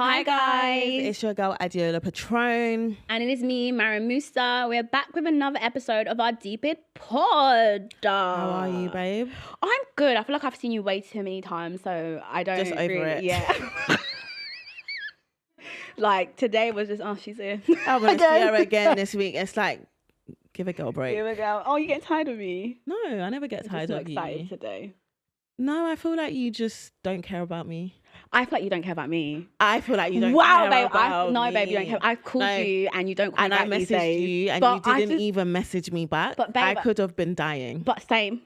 Hi guys, it's your girl Adeola Patron. And it is me, Mara Musa. We're back with another episode of our DEADBEAT Pod. How are you, babe? I'm good. I feel like I've seen you way too many times, so I don't Just over really, it. Yeah. Like today was just, she's here. I'm gonna see her again this week. It's like, give a girl a break. Here we go. Oh, you get tired of me? No, I never get tired I'm of just you. not excited today. No, I feel like you just don't care about me. I feel like you don't care about me. I feel like you don't Wow, care babe. about No, me. babe, you don't care. I've called you and you don't call and me back I these messaged days. you and But you I didn't just- even message me back. But babe, I could have been dying. But same.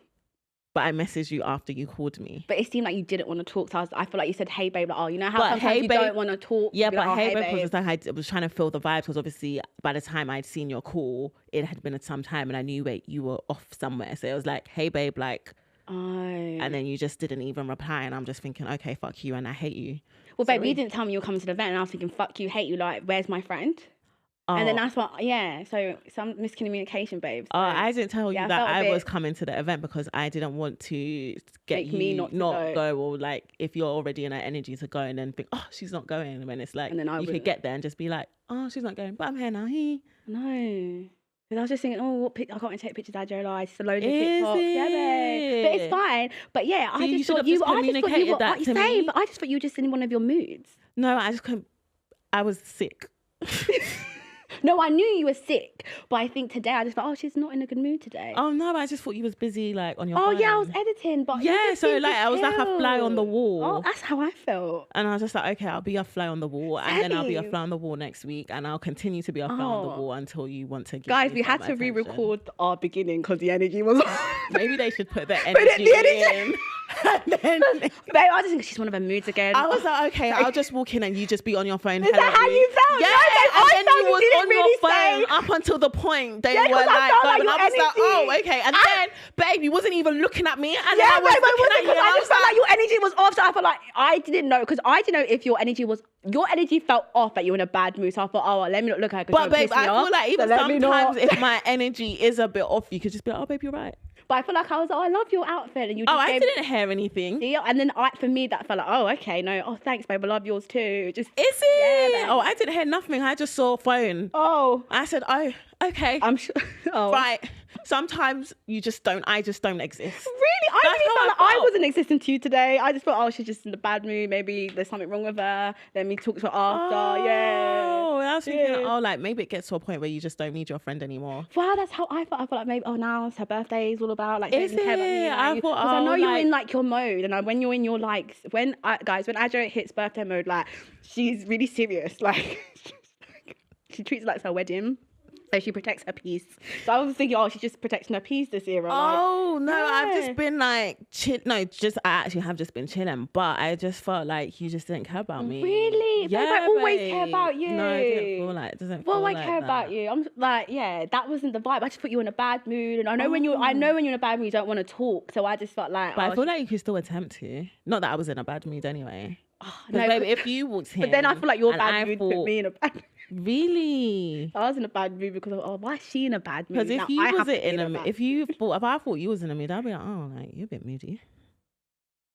But I messaged you after you called me. But it seemed like you didn't want to talk. So I feel like you said, hey, babe. Like, oh, you know how But sometimes hey, you babe- don't want to talk? Yeah, You'd be but like, oh, hey, babe, because I was trying to feel the vibes, because obviously by the time I'd seen your call, it had been some time and I knew, wait, you were off somewhere. So it was like, hey, babe, like, Oh. and then you just didn't even reply. And I'm just thinking, okay, fuck you and I hate you. Well, babe, Sorry. you didn't tell me you were coming to the event, and I was thinking, fuck you, hate you, like, where's my friend? Oh. And then that's what, yeah, so some miscommunication, babe. So. Oh, I didn't tell you Yeah, I that felt a I bit- was coming to the event because I didn't want to get Make you me not to go, or like if you're already in that energy to go and then think, oh, she's not going, and then it's like And then I you could wouldn't. get there and just be like, oh, she's not going, but I'm here now. No. Because I was just thinking, oh, what I can't take pictures of Adeola. I just loaded Is TikToks. Yeah, babe. But it? it's fine. But yeah, See, I you just should thought have you, just I just thought you communicated were, that to same, me. but I just thought you were just in one of your moods. No, I just couldn't. I was sick. No, I knew you were sick, but I think today I just thought, oh, she's not in a good mood today. Oh no, I just thought you was busy like on your Oh phone. yeah, I was editing, but you Yeah, just so seemed like to I was like a fly on the chill. wall. Oh, that's how I felt. And I was just like, okay, I'll be a fly on the wall, and then I'll be a Same. fly on the wall next week, and I'll continue to be a fly on the Oh. wall until you want to give Guys, me we had some to attention. re-record our beginning because the energy was Maybe they should put the Put energy the energy- in. And then Babe, I just think she's one of her moods again. I was like, okay, I'll just walk in and you just be on your phone. Is that how you felt? Yeah, No, babe, I and then felt you you was didn't on really your phone say- up until the point they Yeah, were 'cause I like, felt going, like and I your was like, oh, energy. okay. And then, babe, you wasn't even looking at me. And then Yeah, I was babe, I looking wasn't at you because and I just felt like your energy was off. So I felt like I didn't know because I didn't know if your energy felt off, that you were in a bad mood. So I thought, oh, well, let me not look at her. But babe, I feel like even sometimes if if my energy is a bit off, you could just be like, oh, babe, you're right. But I feel like I was, oh, I love your outfit, and you. Just Oh, I gave didn't hear anything. Yeah, and then for me that felt like, oh, okay, no, oh, thanks, babe, I love yours too. Just Is it? Yeah, babe. Oh, I didn't hear nothing. I just saw a phone. oh, I said, oh, okay. I'm sure. Oh, Right. Sometimes I just don't exist. Really? I That's really how felt I like I felt. wasn't existing to you today. I just thought, oh, she's just in a bad mood. Maybe there's something wrong with her. Let me talk to her after. Yeah. Oh, I was thinking, Yeah. oh, like maybe it gets to a point where you just don't need your friend anymore. Wow, that's how I felt. I felt like maybe, oh, now it's her birthday. It's all about like, Is taking care about me. it? I Like, thought, because I oh, know you're like- in like your mode, and when you're in your like, guys, when Adjo hits birthday mode, like she's really serious. Like she treats it like it's her wedding. So she protects her peace. So I was thinking, oh, she's just protecting her peace this year. Oh no, I've yeah. just been like chill. No, I actually have just been chilling, but I just felt like you just didn't care about me. Really? Babe, I always care about you. No, it didn't feel like. It doesn't. Well, feel I like care that. about you. I'm like, yeah, that wasn't the vibe. I just put you in a bad mood, and I know when you're in a bad mood, you don't want to talk. So I just felt like, But I feel like you could still attempt to. Not that I was in a bad mood anyway. no, No, baby, if you walked in, but then I feel like your and bad I mood put thought, me in a bad mood. Really? I was in a bad mood because why is she in a bad mood? Because if Now you I have wasn't to be in a bad mood, if I thought you was in a mood, I'd be like, oh, like you're a bit moody.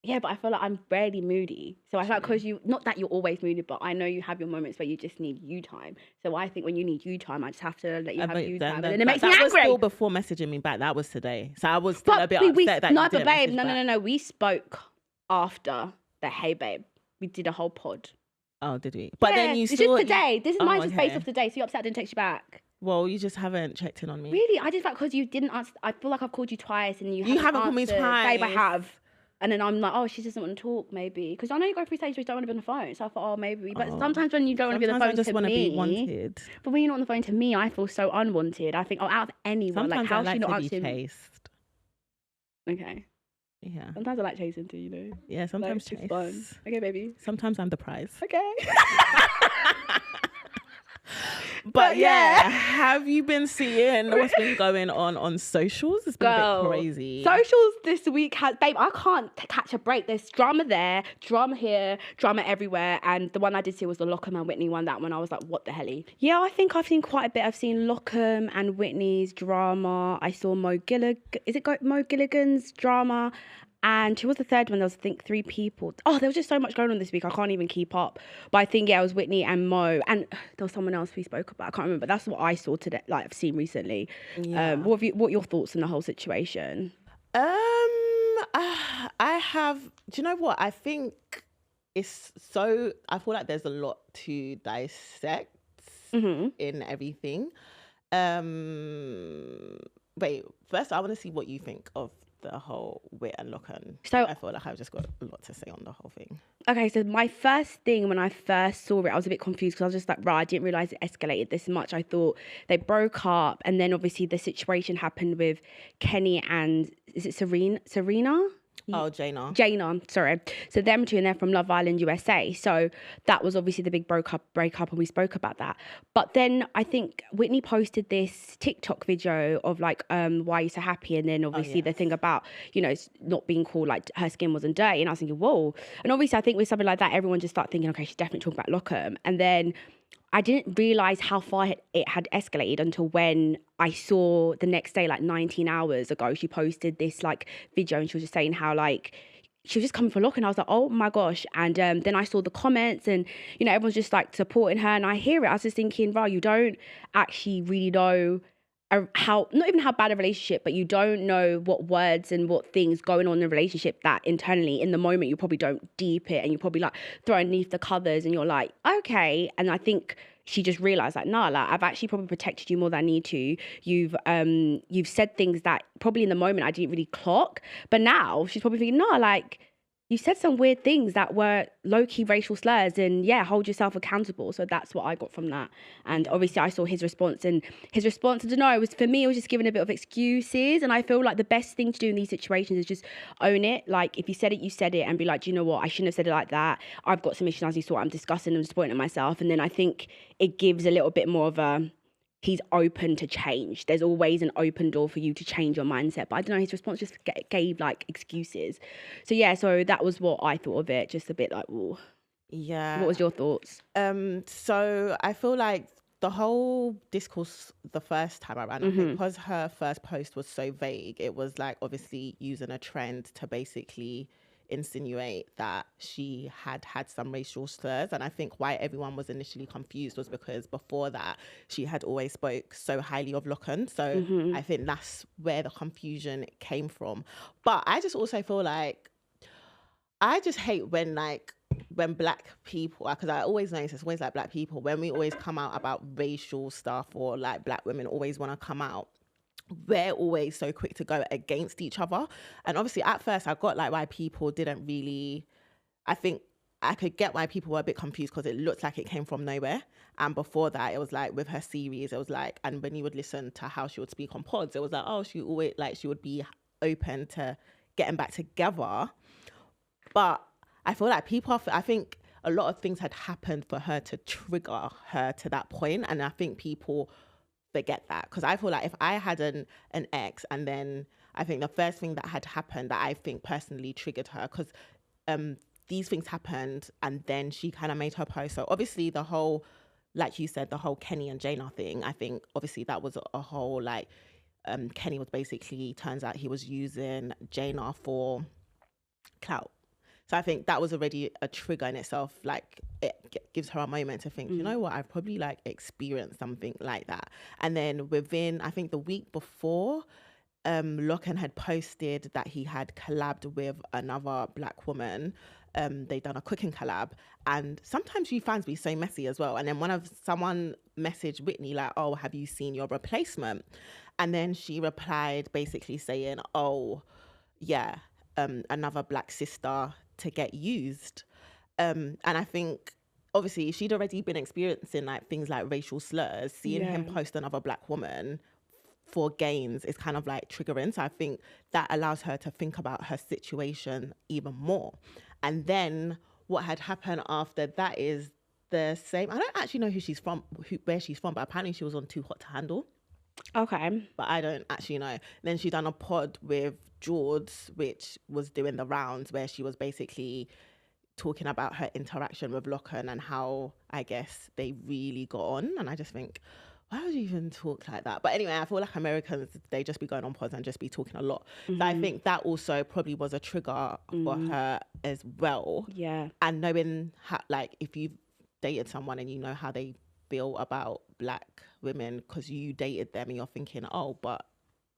Yeah, but I feel like I'm rarely moody. So I feel like because not that you're always moody, but I know you have your moments where you just need you time. So I think when you need you time, I just have to let you have you time. And then it makes me that was angry. still before messaging me back. That was today. So I was still a bit we, upset that no, you but didn't babe, message back. no. We spoke after the hey babe. We did a whole pod. Oh, did we? But then you it's still just today. This is mine just based okay. off today. So you're upset I didn't text you back. Well, you just haven't checked in on me. Really? I just felt because you didn't answer. I feel like I've called you twice and you haven't called me answered. twice. Babe, I have. And then I'm like, oh, she doesn't want to talk, maybe. Because I know you go through stages where you don't want to be on the phone. So I thought, oh, maybe. But sometimes when you don't want to be on the phone I just to want to me, be wanted. but when you're not on the phone to me, I feel so unwanted. I think, oh, out of anyone, Sometimes like, how's I she like not to be answering? chased. Okay. Yeah. Sometimes I like chasing too, you know. Yeah, sometimes Like, it's chase. fun. Okay, baby. Sometimes I'm the prize. Okay. But yeah, have you been seeing what's been going on socials? It's been a bit crazy. Socials this week has, babe, I can't catch a break. There's drama there, drama here, drama everywhere. And the one I did see was the Lochan and Whitney one. That one, I was like, what the helly? Yeah, I think I've seen quite a bit. I've seen Lochan and Whitney's drama. I saw Mo Gilligan. Is it Mo Gilligan's drama? And who was the third one? There was, I think, 3 people. Oh, there was just so much going on this week. I can't even keep up. But I think, yeah, it was Whitney and Mo. And there was someone else we spoke about. I can't remember. That's what I saw today, like I've seen recently. Yeah. What are your thoughts on the whole situation? I have, do you know what? I think I feel like there's a lot to dissect in everything. Wait, first I want to see what you think of the whole Whit and Lochan. So I feel like I've just got a lot to say on the whole thing. Okay, so my first thing when I first saw it, I was a bit confused because I was just like, right, I didn't realise it escalated this much. I thought they broke up, and then obviously the situation happened with Kenny and, is it Serena? Oh, Jaina, sorry. So them two, and they're from Love Island, USA. So that was obviously the big breakup, and we spoke about that. But then I think Whitney posted this TikTok video of like, why are you so happy? And then obviously the thing about, you know, not being cool, like her skin wasn't dirty. And I was thinking, whoa. And obviously I think with something like that, everyone just started thinking, okay, she's definitely talking about Lockham. And then I didn't realise how far it had escalated until when I saw the next day, like 19 hours ago, she posted this like video and she was just saying how like she was just coming for Locke, and I was like, oh my gosh. And then I saw the comments and, you know, everyone's just like supporting her, and I hear it. I was just thinking, wow, you don't actually really know how, not even how bad a relationship, but you don't know what words and what things going on in a relationship that internally in the moment you probably don't deep it, and you probably like throw underneath the covers and you're like, okay. And I think she just realized like, nah, like I've actually probably protected you more than I need to. You've said things that probably in the moment I didn't really clock, but now she's probably thinking, nah, like you said some weird things that were low-key racial slurs, and yeah, hold yourself accountable. So that's what I got from that. And obviously I saw his response, and his response, I don't know, it was, for me, it was just giving a bit of excuses. And I feel like the best thing to do in these situations is just own it. Like if you said it, you said it, and be like, do you know what? I shouldn't have said it like that. I've got some issues as you saw. I'm discussing and disappointing myself. And then I think it gives a little bit more of a, he's open to change. There's always an open door for you to change your mindset. But I don't know, his response just gave like excuses. So yeah, so that was what I thought of it. Just a bit like, ooh. Yeah. What was your thoughts? So I feel like the whole discourse the first time around, I think because her first post was so vague, it was like obviously using a trend to basically insinuate that she had some racial slurs. And I think why everyone was initially confused was because before that she had always spoke so highly of Lochan. So I think that's where the confusion came from. But I just also feel like I just hate when black people, because I always notice it's always like black people, when we always come out about racial stuff, or like black women always want to come out, we're always so quick to go against each other. And obviously at first I got like why people didn't really, I think I could get why people were a bit confused because it looked like it came from nowhere. And before that it was like with her series, it was like, and when you would listen to how she would speak on pods, it was like, oh, she always like, she would be open to getting back together. But I feel like I think a lot of things had happened for her to trigger her to that point. And I think people forget that, because I feel like if I had an ex, and then I think the first thing that had happened that I think personally triggered her, because these things happened and then she kind of made her post. So obviously the whole, like you said, the whole Kenny and Jaina thing, I think obviously that was a whole like, Kenny was basically, turns out he was using Jaina for clout. So I think that was already a trigger in itself. Like it gives her a moment to think, you know what, I've probably like experienced something like that. And then within, I think the week before, Lochan had posted that he had collabed with another black woman. They'd done a cooking collab, and sometimes you fans be so messy as well. And then someone messaged Whitney like, oh, have you seen your replacement? And then she replied basically saying, oh yeah, another black sister to get used. And I think obviously she'd already been experiencing like things like racial slurs, seeing him post another black woman for gains is kind of like triggering. So I think that allows her to think about her situation even more. And then what had happened after that is the same. I don't actually know where she's from, but apparently she was on Too Hot to Handle. Okay. But I don't actually know. Then she done a pod with George, which was doing the rounds, where she was basically talking about her interaction with Lochan and how I guess they really got on. And I just think, why would you even talk like that? But anyway, I feel like Americans, they just be going on pods and just be talking a lot. So I think that also probably was a trigger for her as well. Yeah. And knowing how, like, if you've dated someone and you know how they feel about black women because you dated them and you're thinking, oh, but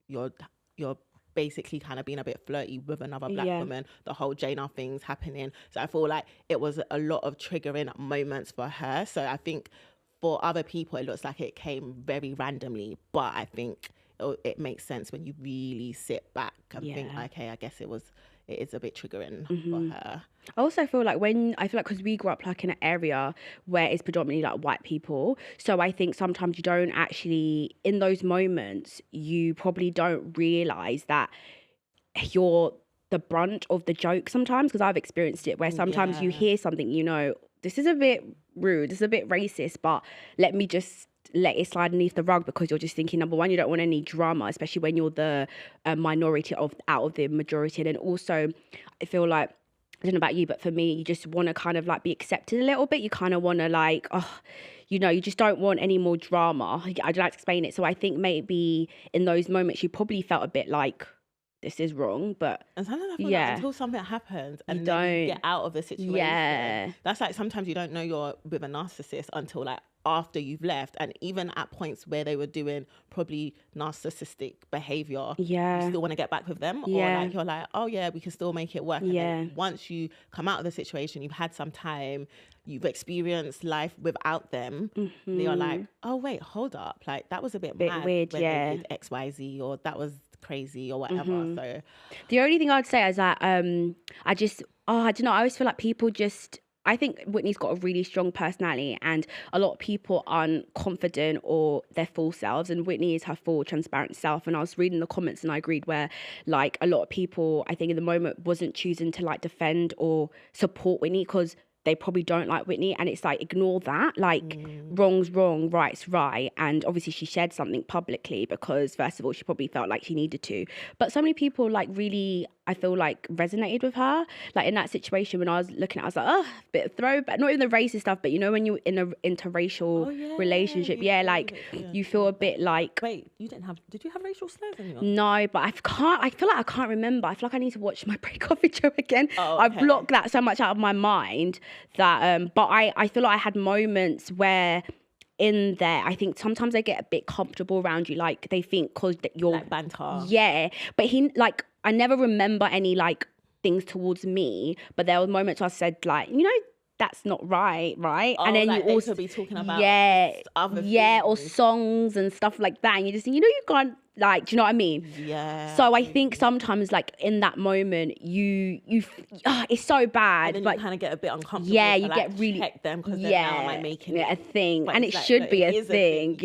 you're basically kind of being a bit flirty with another black woman, the whole Jane thing's happening. So I feel like it was a lot of triggering moments for her. So I think for other people, it looks like it came very randomly, but I think it makes sense when you really sit back and think, okay, I guess it is a bit triggering for her. I also feel like because we grew up like in an area where it's predominantly like white people, so I think sometimes you don't actually, in those moments, you probably don't realise that you're the brunt of the joke sometimes, because I've experienced it where sometimes you hear something, you know, this is a bit rude, this is a bit racist, but let me just let it slide underneath the rug, because you're just thinking, number one, you don't want any drama, especially when you're the minority out of the majority. And then also, I feel like, I don't know about you, but for me, you just want to kind of like be accepted a little bit. You kind of want to like, you know, you just don't want any more drama. I'd like to explain it. So I think maybe in those moments, you probably felt a bit like, this is wrong, but and sometimes I feel like until something happens and then you get out of the situation, that's like sometimes you don't know you're with a narcissist until like after you've left. And even at points where they were doing probably narcissistic behavior, you still want to get back with them, or like you're like, oh yeah, we can still make it work. And then once you come out of the situation, you've had some time, you've experienced life without them, you're like, oh wait, hold up, like that was a bit mad weird, when they did XYZ, or that was crazy or whatever. So the only thing I'd say is that I don't know, I always feel like people just, I think Whitney's got a really strong personality, and a lot of people aren't confident or their full selves, and Whitney is her full transparent self. And I was reading the comments and I agreed, where like a lot of people, I think in the moment, wasn't choosing to like defend or support Whitney because they probably don't like Whitney, and it's like, ignore that, like wrong's wrong, right's right. And obviously she shared something publicly because first of all she probably felt like she needed to, but so many people like really, I feel like, resonated with her. Like in that situation when I was looking at it, I was like, oh, bit of throwback, not even the racist stuff, but you know when you're in an interracial relationship, you feel a bit like, wait, did you have racial slurs in your? No, but I feel like I can't remember. I feel like I need to watch my breakup video again. I blocked that so much out of my mind that but I feel like I had moments where in there, I think sometimes they get a bit comfortable around you, like they think because you're like banter. But he, like, I never remember any like things towards me, but there were moments I said like, you know, that's not right, and then like you also be talking about other things, or songs and stuff like that, and you just think, you know, you can't, like, do you know what I mean? So I think sometimes like in that moment you it's so bad, and then but you kind of get a bit uncomfortable. You like, get really check them because they're now like making it a thing, but and it like, should no, be it a is thing.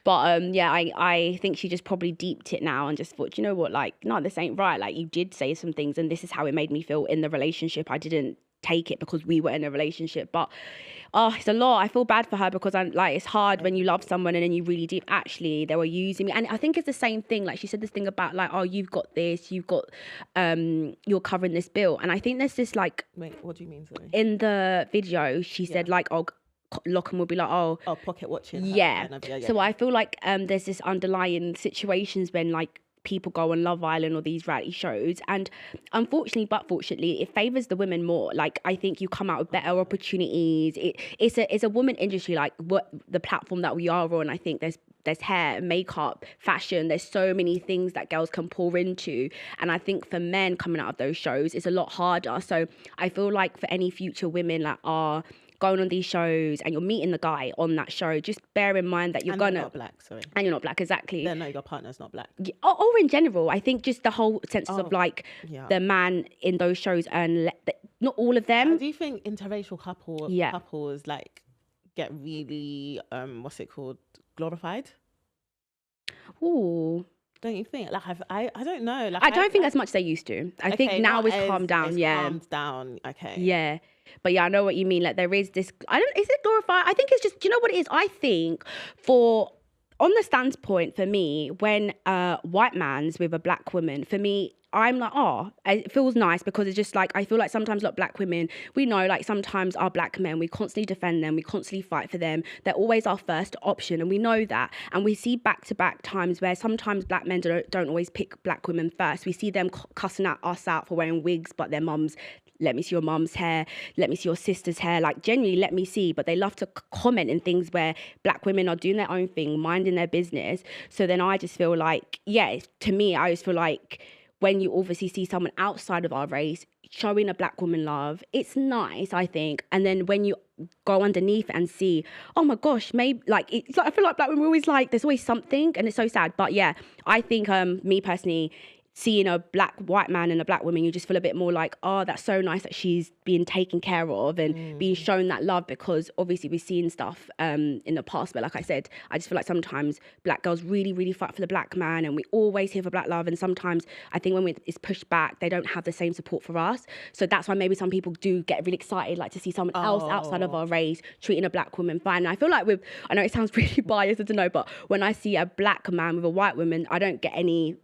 But I think she just probably deeped it now and just thought, you know what, like, no, this ain't right. Like, you did say some things and this is how it made me feel in the relationship. I didn't take it because we were in a relationship, but it's a lot. I feel bad for her because I'm like, it's hard when you love someone and then you really deep, actually they were using me. And I think it's the same thing, like she said this thing about like, oh, you've got this, you've got you're covering this bill, and I think there's this like, wait, what do you mean? Sorry? In the video she said like, oh, Lochan will be like, oh, pocket watching. So I feel like there's this underlying situations when like people go on Love Island or these reality shows, and unfortunately but fortunately it favors the women more. Like, I think you come out with better opportunities. It's a woman industry, like what the platform that we are on. I think there's hair, makeup, fashion, there's so many things that girls can pour into, and I think for men coming out of those shows it's a lot harder. So I feel like for any future women that are going on these shows and you're meeting the guy on that show, just bear in mind that you're You're not black, sorry. And you're not black, exactly. No, your partner's not black. Or in general, I think just the whole sense of like the man in those shows, and not all of them. Do you think interracial couples like get really what's it called, glorified? Ooh. Don't you think? Like, I don't know. Like, I don't think as much as they used to. I think now it's calmed down. Calmed down. Okay. Yeah. But yeah, I know what you mean. Like, there is this, is it glorified? I think it's just, do you know what it is? I think for on the standpoint for me, when a white man's with a black woman, for me, I'm like, oh, it feels nice because it's just like, I feel like sometimes like black women, we know like sometimes our black men, we constantly defend them, we constantly fight for them. They're always our first option and we know that. And we see back-to-back times where sometimes black men don't always pick black women first. We see them cussing at us out for wearing wigs, but their mums, let me see your mum's hair, let me see your sister's hair, like genuinely let me see. But they love to comment in things where black women are doing their own thing, minding their business. So then I just feel like, yeah, to me, I just feel like when you obviously see someone outside of our race showing a black woman love, it's nice, I think. And then when you go underneath and see, oh my gosh, maybe like, it's like I feel like black women are always like, there's always something, and it's so sad. But yeah, I think me personally, seeing a white man and a black woman, you just feel a bit more like, oh, that's so nice that she's being taken care of and being shown that love, because obviously we've seen stuff in the past where, like I said, I just feel like sometimes black girls really, really fight for the black man and we always hear for black love, and sometimes I think when it's pushed back, they don't have the same support for us. So that's why maybe some people do get really excited, like to see someone else outside of our race treating a black woman fine. And I feel like I know it sounds really biased, I don't know, but when I see a black man with a white woman, I don't get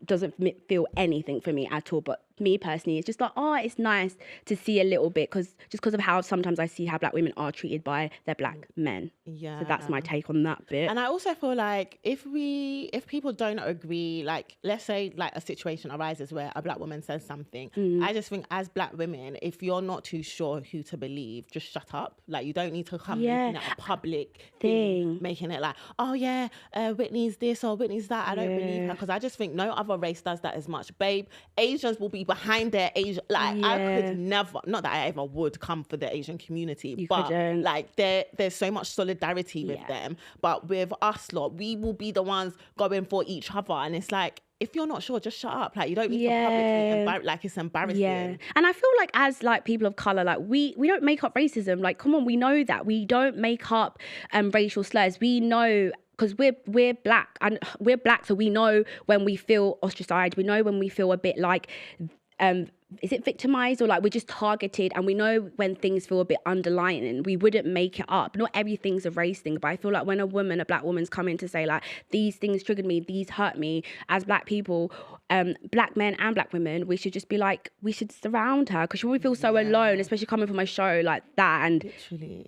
doesn't feel anything for me at all. But me personally, it's just like, oh, it's nice to see a little bit, because of how sometimes I see how black women are treated by their black men. Yeah. So that's my take on that bit. And I also feel like if people don't agree, like let's say like a situation arises where a black woman says something, I just think as black women, if you're not too sure who to believe, just shut up. Like you don't need to come making it a public thing, making it like, oh yeah, Whitney's this or Whitney's that. I don't believe her, because I just think no other race does that as much. Babe, Asians will be behind their Asian, like I could never, not that I ever would come for the Asian community, but like there's so much solidarity with them. But with us lot, we will be the ones going for each other, and it's like, if you're not sure, just shut up. Like you don't need to publicly like it's embarrassing. Yeah. And I feel like as like people of color, like we don't make up racism. Like, come on, we know that. We don't make up racial slurs. We know, because we're black, and we're black, so we know when we feel ostracized. We know when we feel a bit like is it victimized, or like we're just targeted, and we know when things feel a bit underlying and we wouldn't make it up. Not everything's a race thing, but I feel like when a black woman's coming to say like, these things triggered me, these hurt me, as black people, black men and black women, we should just be like, we should surround her, because she probably feels so alone, especially coming from a show like that and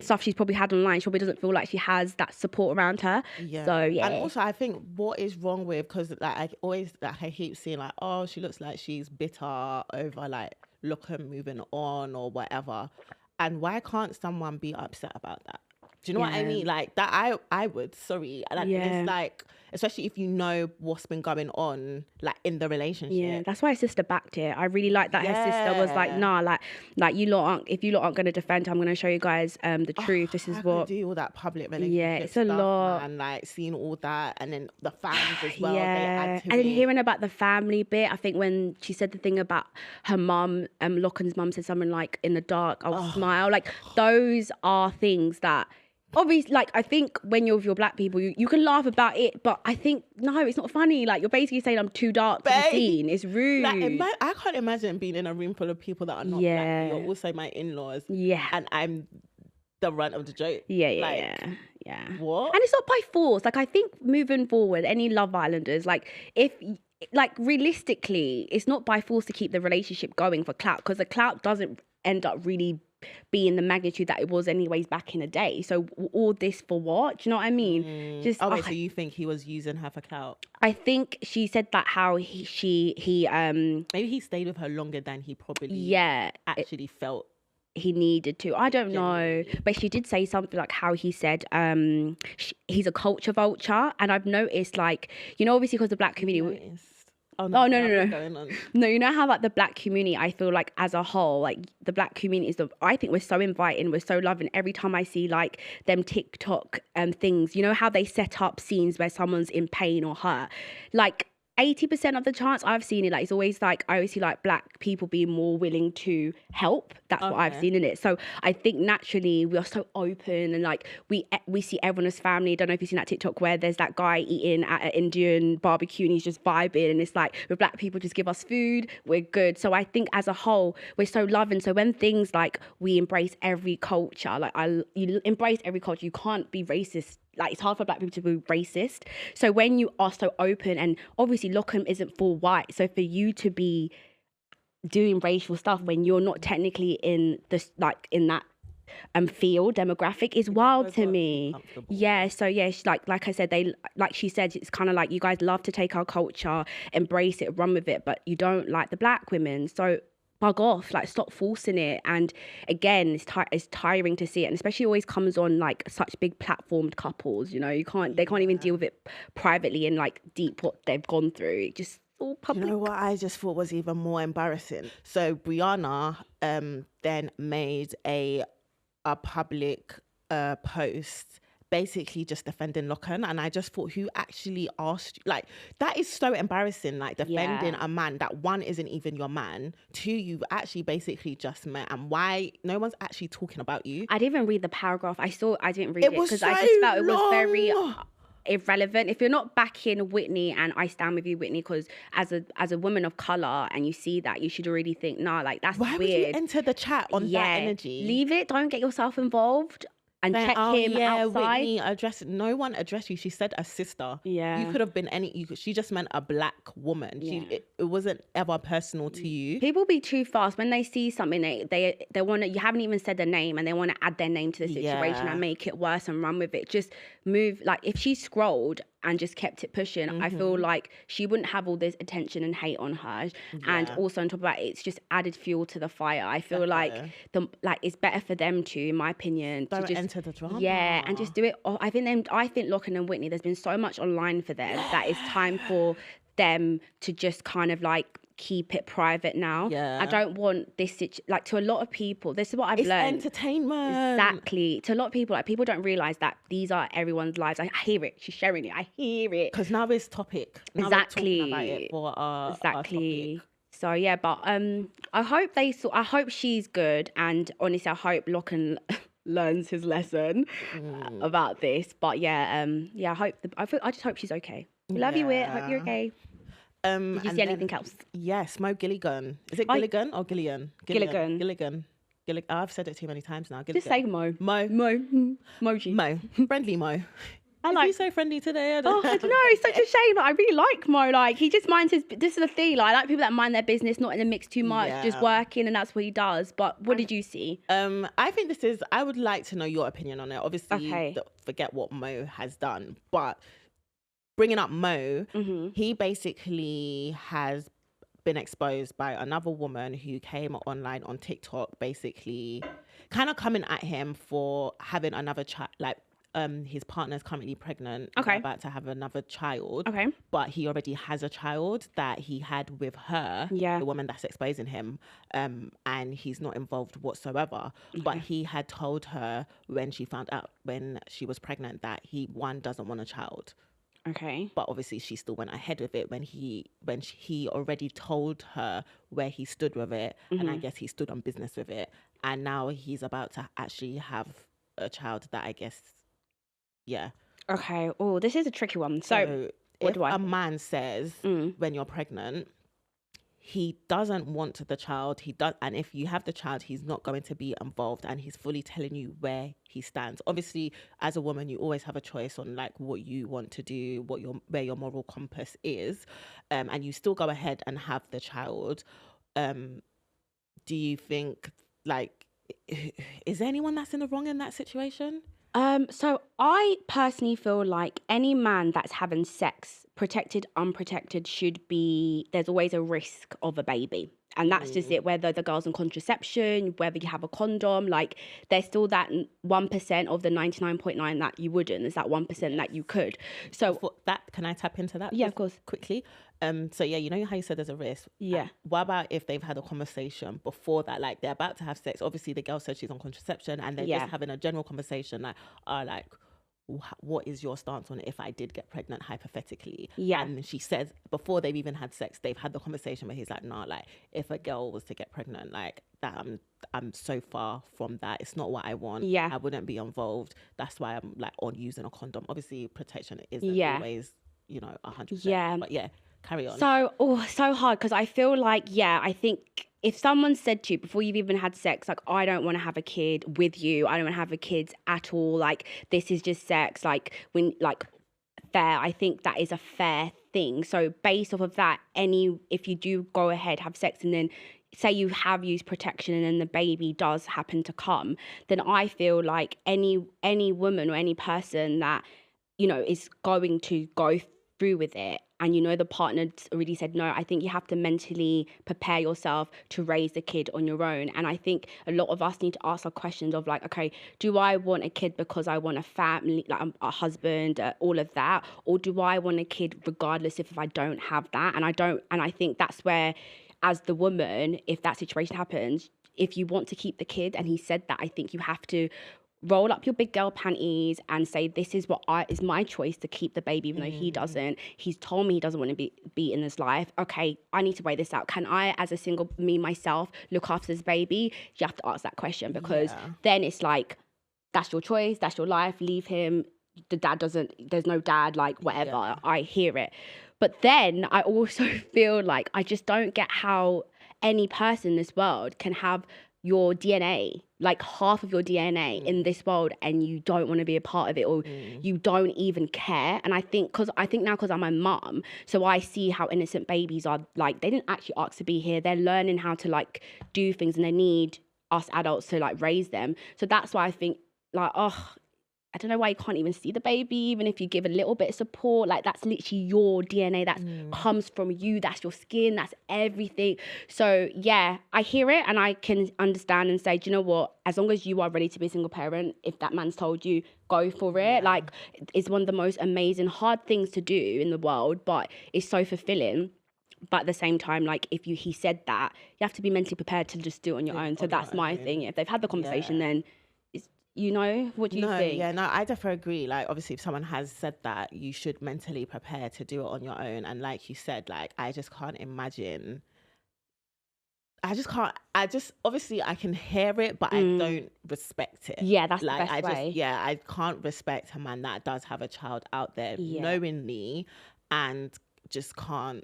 stuff she's probably had online. She probably doesn't feel like she has that support around her. So yeah. And also I think what is wrong with, because like I keep seeing like, oh, she looks like she's bitter over like Lochan moving on or whatever, and why can't someone be upset about that? Do you know what I mean? Like that, I would, sorry. Like, it's like, especially if you know what's been going on, like in the relationship. Yeah, that's why her sister backed it. I really like that her sister was like, nah, like you lot aren't, if you lot aren't going to defend her, I'm going to show you guys the truth. This is what. Do all that public relationship. Yeah, it's a lot. And like seeing all that, and then the fans as well. Yeah, and then hearing about the family bit. I think when she said the thing about her mum, Lochan's mum said something like, in the dark, I'll smile. Like those are things that, obviously, like, I think when you're with your black people, you can laugh about it, but I think, no, it's not funny. Like, you're basically saying I'm too dark to be seen. It's rude. Like, I can't imagine being in a room full of people that are not black. You're also my in-laws. Yeah. And I'm the runt of the joke. Yeah. What? And it's not by force. Like, I think moving forward, any Love Islanders, like, realistically, it's not by force to keep the relationship going for clout, because the clout doesn't end up really being the magnitude that it was anyways back in the day. So all this for what? Do you know what I mean? Just so you think he was using her for clout? I think she said that how he maybe he stayed with her longer than he probably actually felt he needed to. I don't know, but she did say something like how he said he's a culture vulture, and I've noticed, like, you know, obviously because the black community. No. No, you know how like the black community, I feel like as a whole, like the black community I think we're so inviting, we're so loving. Every time I see like them TikTok things, you know how they set up scenes where someone's in pain or hurt, like 80% of the chance I've seen it, like, it's always like, I always see like black people being more willing to help. That's what I've seen in it. So I think naturally we are so open, and like we see everyone as family. I don't know if you've seen that TikTok where there's that guy eating at an Indian barbecue and he's just vibing, and it's like, with black people, just give us food, we're good. So I think as a whole we're so loving. So when things like we embrace every culture, like you embrace every culture, you can't be racist like it's hard for black people to be racist. So when you are so open, and obviously Lochan isn't full white, so for you to be doing racial stuff when you're not technically in this, like in that field demographic, is wild to me. Yeah, so yeah, like I said, they, like she said, it's kind of like, you guys love to take our culture, embrace it, run with it, but you don't like the black women, so bug off, like stop forcing it. And again, it's tiring to see it, and especially always comes on like such big platformed couples, you know, they can't even deal with it privately and like deep what they've gone through. It just all public. You know what I just thought was even more embarrassing? So Brianna then made a public post basically just defending Lochan, and I just thought, who actually asked? Like, that is so embarrassing, like defending a man that, one, isn't even your man, two, you've actually basically just met, and why no one's actually talking about you. I didn't even read the paragraph. I didn't read it because I just felt it was very irrelevant. If you're not backing Whitney, and I stand with you, Whitney, because as a woman of color, and you see that, you should already think, nah, like that's why weird. Would you enter the chat on that energy? Leave it. Don't get yourself involved. And check him outside. Whitney no one addressed you. She said a sister. Yeah. You could have been she just meant a black woman. Yeah. It wasn't ever personal to you. People be too fast. When they see something, they want to, you haven't even said the name, and they want to add their name to the situation and make it worse and run with it. Just move. Like, if she scrolled and just kept it pushing, I feel like she wouldn't have all this attention and hate on her. And also on top of that, it's just added fuel to the fire. I feel like it's better for them to, in my opinion, don't to just enter the drama. Yeah, and just do it. I think Lochan and Whitney, there's been so much online for them that it's time for them to just kind of like keep it private now. Yeah. I don't want this like, to a lot of people, this is what I've learned. It's entertainment. Exactly. To a lot of people, like, people don't realise that these are everyone's lives. I hear it. She's sharing it. I hear it. Because now it's topic. Now exactly. We're talking about it for our topic. So yeah, but I hope she's good, and honestly, I hope Lochan learns his lesson about this. But yeah, I just hope she's okay. Love you, Whit. Hope you're okay. Did you see anything else? Yes, Mo Gilligan. Is it Gilligan or Gillian? Gilligan. I've said it too many times now. Gilligan. Just say Mo. Moji. Mo. Friendly Mo. Is he so friendly today? I don't know. It's such a shame. I really like Mo. Like, he just minds his. This is the thing. Like, I like people that mind their business, not in the mix too much, just working, and that's what he does. But what did you see? I think I would like to know your opinion on it. Obviously, forget what Mo has done, but bringing up Mo, he basically has been exposed by another woman who came online on TikTok, basically kind of coming at him for having another child. Like, his partner's currently pregnant, about to have another child, but he already has a child that he had with her, the woman that's exposing him, and he's not involved whatsoever. But he had told her when she found out when she was pregnant that he doesn't want a child. But obviously she still went ahead with it when he already told her where he stood with it, and I guess he stood on business with it, and now he's about to actually have a child that I guess. Yeah. Okay. Oh, this is a tricky one. So if a man says when you're pregnant, he doesn't want the child, and if you have the child, he's not going to be involved, and he's fully telling you where he stands. Obviously, as a woman, you always have a choice on like what you want to do, where your moral compass is, and you still go ahead and have the child. Do you think, like, is there anyone that's in the wrong in that situation? So I personally feel like any man that's having sex, protected, unprotected, there's always a risk of a baby. And that's just it, whether the girl's on contraception, whether you have a condom, like, there's still that 1% of the 99.9 that you wouldn't. There's that 1% that you could. So for that, can I tap into that? Yeah, of course. Quickly. So yeah, you know how you said there's a risk? Yeah. What about if they've had a conversation before that? Like, they're about to have sex. Obviously, the girl said she's on contraception, and they're just having a general conversation, like, what is your stance on it if I did get pregnant, hypothetically? Yeah. And she says, before they've even had sex, they've had the conversation where he's like, nah, like, if a girl was to get pregnant, like, that I'm so far from that. It's not what I want. Yeah. I wouldn't be involved. That's why I'm like on using a condom. Obviously, protection isn't always, 100%. Yeah. But yeah, carry on. So hard, because I feel like, I think if someone said to you before you've even had sex, like, I don't want to have a kid with you, I don't want to have a kid at all, like, this is just sex, like, when, like, fair, I think that is a fair thing. So based off of that, if you do go ahead, have sex, and then say you have used protection and then the baby does happen to come, then I feel like any woman or any person that, you know, is going to go through with it, and you know the partner already said no, I think you have to mentally prepare yourself to raise the kid on your own. And I think a lot of us need to ask our questions of like, okay, do I want a kid because I want a family, like a husband, all of that, or do I want a kid regardless if I don't have that? And I think that's where, as the woman, if that situation happens, if you want to keep the kid, and he said that, I think you have to roll up your big girl panties and say, this is what is my choice to keep the baby, even though he doesn't. He's told me he doesn't want to be in his life. Okay, I need to weigh this out. Can I, as a single me myself, look after this baby? You have to ask that question, because then it's like, that's your choice, that's your life, leave him. The dad doesn't, there's no dad, like whatever. I hear it. But then I also feel like I just don't get how any person in this world can have your DNA, like half of your DNA in this world, and you don't want to be a part of it, or you don't even care. And I think now because I'm a mum, so I see how innocent babies are. Like, they didn't actually ask to be here. They're learning how to like do things, and they need us adults to like raise them. So that's why I think, like, I don't know why you can't even see the baby, even if you give a little bit of support. Like, that's literally your DNA. That comes from you. That's your skin. That's everything. So, yeah, I hear it and I can understand and say, do you know what? As long as you are ready to be a single parent, if that man's told you, go for it. Like, it's one of the most amazing, hard things to do in the world, but it's so fulfilling. But at the same time, like, if he said that, you have to be mentally prepared to just do it on your own. So that's my thing. If they've had the conversation, then... You know, what do you think? Yeah, no, I definitely agree. Like, obviously, if someone has said that, you should mentally prepare to do it on your own. And like you said, like, I just can't imagine. Obviously, I can hear it, but I don't respect it. Yeah, that's like, the best way. Yeah, I can't respect a man that does have a child out there knowingly, and just can't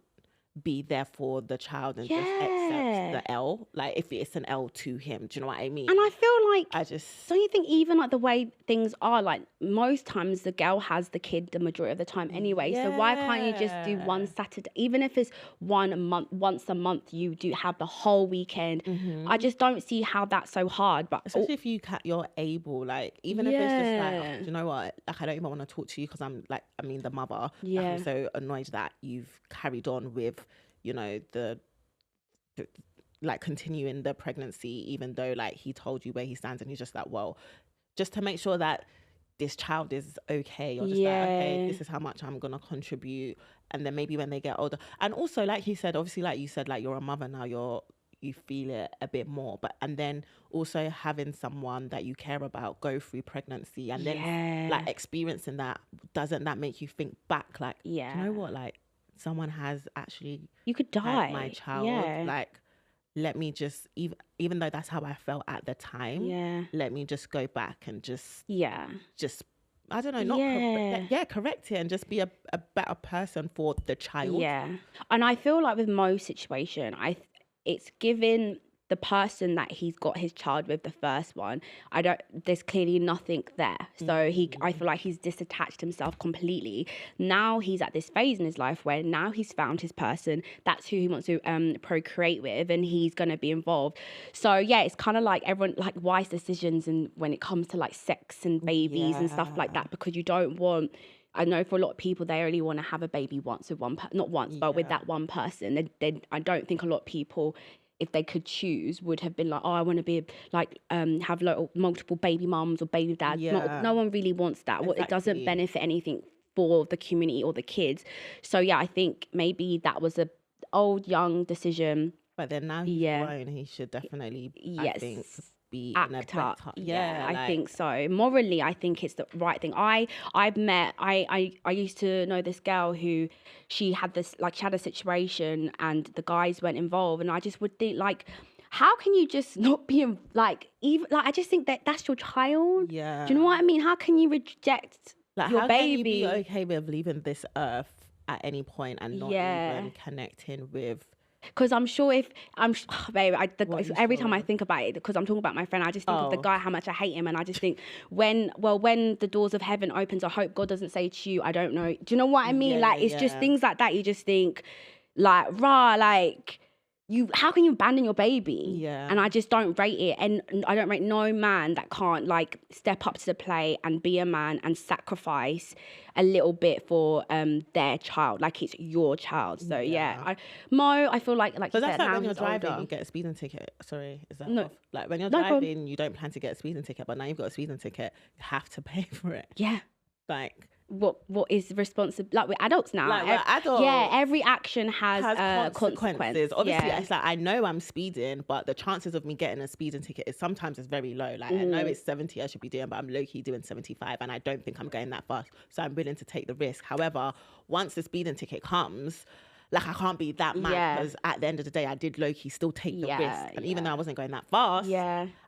be there for the child and just accept the L, like if it's an L to him. Do you know what I mean? And I feel like don't you think even like the way things are, like most times the girl has the kid the majority of the time anyway, so why can't you just do one Saturday, even if it's once a month you do have the whole weekend? I just don't see how that's so hard. But especially if you're able, like, even if it's just like, oh, do you know what, like, I don't even want to talk to you because I'm like, I mean, the mother, like, I'm so annoyed that you've carried on with, you know, the like continuing the pregnancy, even though like he told you where he stands, and he's just like, well, just to make sure that this child is okay, you're just like, okay, this is how much I'm gonna contribute. And then maybe when they get older, and also like he said, obviously, like you said, like, you're a mother now, you feel it a bit more, but and then also having someone that you care about go through pregnancy, and then like experiencing that, doesn't that make you think back, like, do you know what, like, someone has actually, you could die, my child, like, let me just, even though that's how I felt at the time, let me just go back and just I don't know, correct it, and just be a better person for the child. And I feel like with most situation, it's given the person that he's got his child with, the first one, there's clearly nothing there. So I feel like he's disattached himself completely. Now he's at this phase in his life where now he's found his person. That's who he wants to procreate with, and he's going to be involved. So yeah, it's kind of like everyone, like, wise decisions, and when it comes to like sex and babies and stuff like that, because you don't want, I know for a lot of people, they only want to have a baby once with not once, but with that one person. I don't think a lot of people, if they could choose, would have been like, oh, I want to be like, have multiple baby mums or baby dads. No one really wants that. Exactly. It doesn't benefit anything for the community or the kids. So yeah, I think maybe that was a old, young decision. But then now he's grown, he should definitely, I think, be act up. I think so. Morally, I think it's the right thing. I used to know this girl who she had a situation and the guys weren't involved, and I just would think, like, how can you just not be like, even like, I just think that's your child. Do you know what I mean? How can you reject your baby? Can you be okay with leaving this earth at any point and not even connecting with Because I'm sure if babe, What, you every time I sure? think about it, because I'm talking about my friend, I just think of the Oh. guy, how much I hate him, and I just think when the doors of heaven opens, I hope God doesn't say to you, I don't know. Do you know what I mean? Yeah, Like, yeah, it's just yeah. things like that. You just think, like, rah, like, how can you abandon your baby? Yeah. And I just don't rate it. And I don't rate no man that can't, like, step up to the plate and be a man and sacrifice a little bit for their child. Like, it's your child. So, yeah. Mo, I feel like So you that's said, like now when you're he's driving, older. you get a speeding ticket. Sorry, is that No. off? Like when you're No problem. driving, you don't plan to get a speeding ticket, but now you've got a speeding ticket, you have to pay for it. Yeah. Like, What is responsible? Like, we're adults now. Like, we're adults. Yeah, every action has consequences. Obviously, Yeah. it's like I know I'm speeding, but the chances of me getting a speeding ticket is sometimes very low. Like I know it's 70 I should be doing, but I'm low-key doing 75, and I don't think I'm going that fast, so I'm willing to take the risk. However, once the speeding ticket comes, like I can't be that mad because at the end of the day, I did low-key still take the risk, and even though I wasn't going that fast,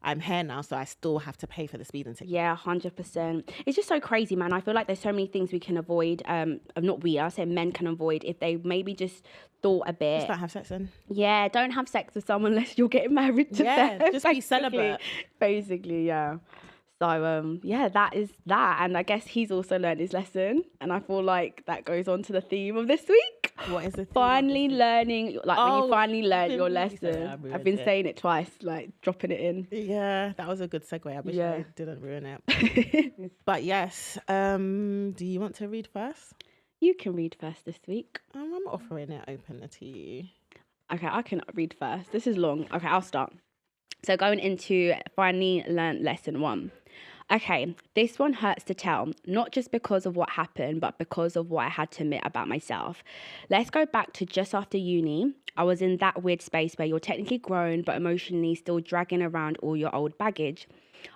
I'm here now, so I still have to pay for the speeding ticket. Yeah, 100%. It's just so crazy, man. I feel like there's so many things we can avoid. Not we, I say men can avoid if they maybe just thought a bit. Just don't have sex then. Yeah, don't have sex with someone unless you're getting married to them. Just be celibate. Basically, yeah. So, yeah, that is that. And I guess he's also learned his lesson. And I feel like that goes on to the theme of this week. What is the theme? Finally learning, like when you finally learnn your really lesson. I've been saying it twice, like dropping it in. Yeah, that was a good segue. I wish I didn't ruin it. But yes, do you want to read first? You can read first this week. I'm offering it open to you. Okay, I can read first. This is long. Okay, I'll start. So going into finally learned lesson 1. Okay, this one hurts to tell, not just because of what happened, but because of what I had to admit about myself. Let's go back to just after uni. I was in that weird space where you're technically grown, but emotionally still dragging around all your old baggage.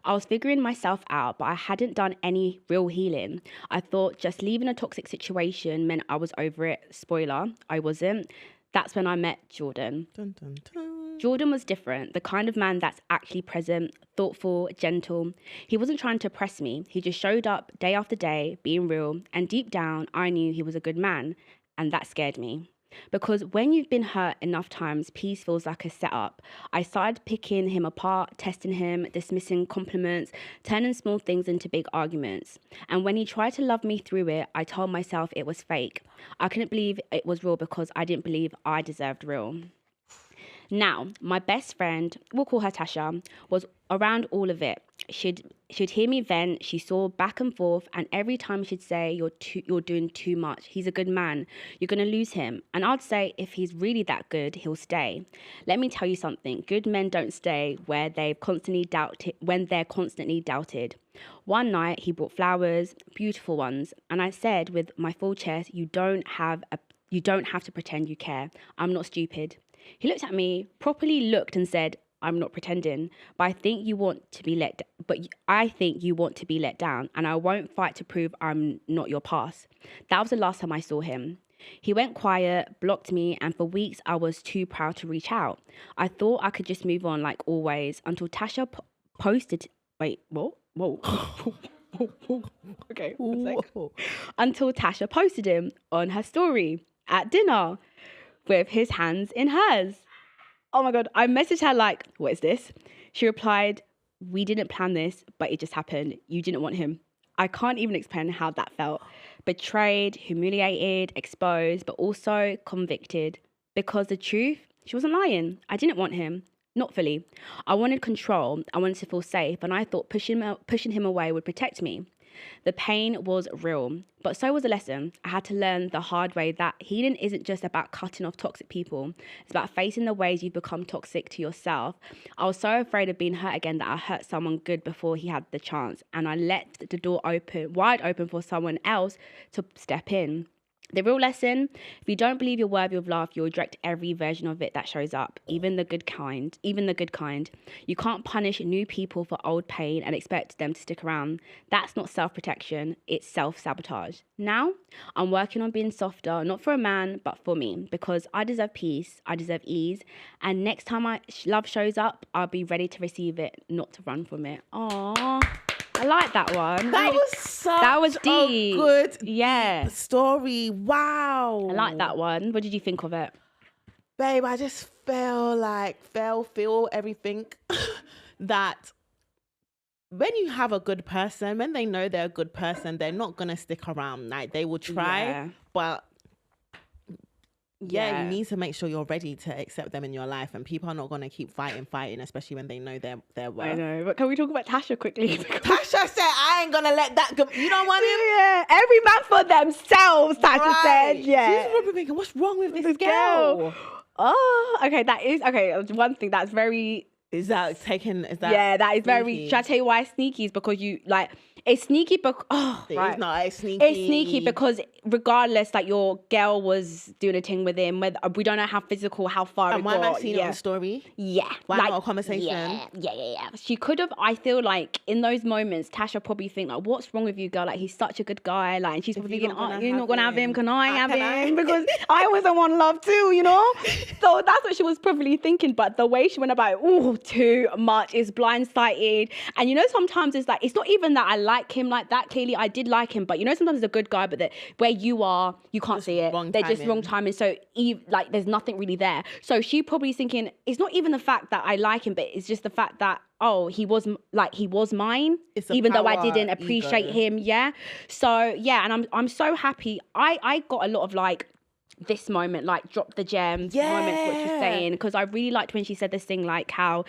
I was figuring myself out, but I hadn't done any real healing. I thought just leaving a toxic situation meant I was over it. Spoiler, I wasn't. That's when I met Jordan. Dun, dun, dun. Jordan was different, the kind of man that's actually present, thoughtful, gentle. He wasn't trying to impress me. He just showed up day after day, being real. And deep down, I knew he was a good man. And that scared me. Because when you've been hurt enough times, peace feels like a setup. I started picking him apart, testing him, dismissing compliments, turning small things into big arguments. And when he tried to love me through it, I told myself it was fake. I couldn't believe it was real because I didn't believe I deserved real. Now, my best friend, we'll call her Tasha, was around all of it. She'd hear me vent, she saw back and forth, and every time she'd say, you're doing too much. He's a good man. You're going to lose him. And I'd say, if he's really that good, he'll stay. Let me tell you something. Good men don't stay when they're constantly doubted. One night, he brought flowers, beautiful ones, and I said with my full chest, you don't have to pretend you care. I'm not stupid. He looked at me, properly looked and said, I'm not pretending, but I think you want to be let down, and I won't fight to prove I'm not your past. That was the last time I saw him. He went quiet, blocked me, and for weeks I was too proud to reach out. I thought I could just move on like always until Tasha posted... Wait, what? Whoa. Okay, one sec. Until Tasha posted him on her story at dinner with his hands in hers. Oh my God, I messaged her like, what is this? She replied, we didn't plan this, but it just happened. You didn't want him. I can't even explain how that felt. Betrayed, humiliated, exposed, but also convicted. Because the truth, she wasn't lying. I didn't want him. Not fully. I wanted control. I wanted to feel safe, and I thought pushing him away would protect me. The pain was real, but so was the lesson. I had to learn the hard way that healing isn't just about cutting off toxic people. It's about facing the ways you've become toxic to yourself. I was so afraid of being hurt again that I hurt someone good before he had the chance, and I let the door wide open for someone else to step in. The real lesson, if you don't believe you're worthy of love, you'll reject every version of it that shows up, even the good kind. You can't punish new people for old pain and expect them to stick around. That's not self-protection, it's self-sabotage. Now, I'm working on being softer, not for a man, but for me, because I deserve peace, I deserve ease, and next time love shows up, I'll be ready to receive it, not to run from it. Aww. I like that one. That was deep. A good yeah story. Wow. I like that one. What did you think of it? babe, I just feel everything that when you have a good person, when they know they're a good person, they're not going to stick around. Like, they will try, but you need to make sure you're ready to accept them in your life, and people are not going to keep fighting, especially when they know their worth. I know, but can we talk about Tasha quickly? Tasha said, I ain't going to let that go. You don't want him? Yeah, every man for themselves, Tasha said. Yeah. She's probably thinking, what's wrong with this girl? Oh, okay, that is, okay, one thing that's very... that is that is very... Should I tell you why it's sneaky? Is because you, like... It's sneaky because... Oh, it's not as sneaky. It's sneaky because regardless, like, your girl was doing a thing with him, whether, we don't know how physical, how far it got. Why am I seeing it on story? Yeah. Why not a conversation? Yeah. She could have, I feel like, in those moments, Tasha probably think, like, what's wrong with you, girl? Like, he's such a good guy. Like, and she's probably thinking, you're not going to have him. Can I have him? Because I also want love too, you know? So that's what she was probably thinking. But the way she went about it, too much, is blindsided. And, you know, sometimes it's like, it's not even that I like him like that. Clearly, I did like him. But, you know, sometimes he's a good guy, but where you are, you can't see it. They're just wrong timing. So, like, there's nothing really there. So she probably thinking, it's not even the fact that I like him, but it's just the fact that, he was mine, even though I didn't appreciate him. Yeah. So, yeah, and I'm so happy. I got a lot of, like, this moment, like, drop the gems moments, what she's saying, because I really liked when she said this thing, like, how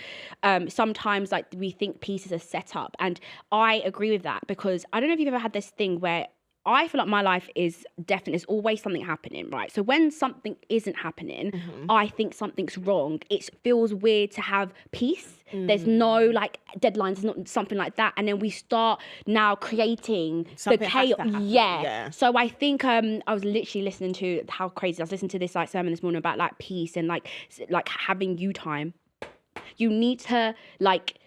sometimes, like, we think pieces are set up, and I agree with that, because I don't know if you've ever had this thing where I feel like my life is definitely, there's always something happening, right? So when something isn't happening, I think something's wrong. It feels weird to have peace. There's no, like, deadlines, not something like that. And then we start now creating something the chaos. Yeah. So I think I was literally listening to, how crazy, I was listening to this, like, sermon this morning about, like, peace and, like having you time. You need to, like,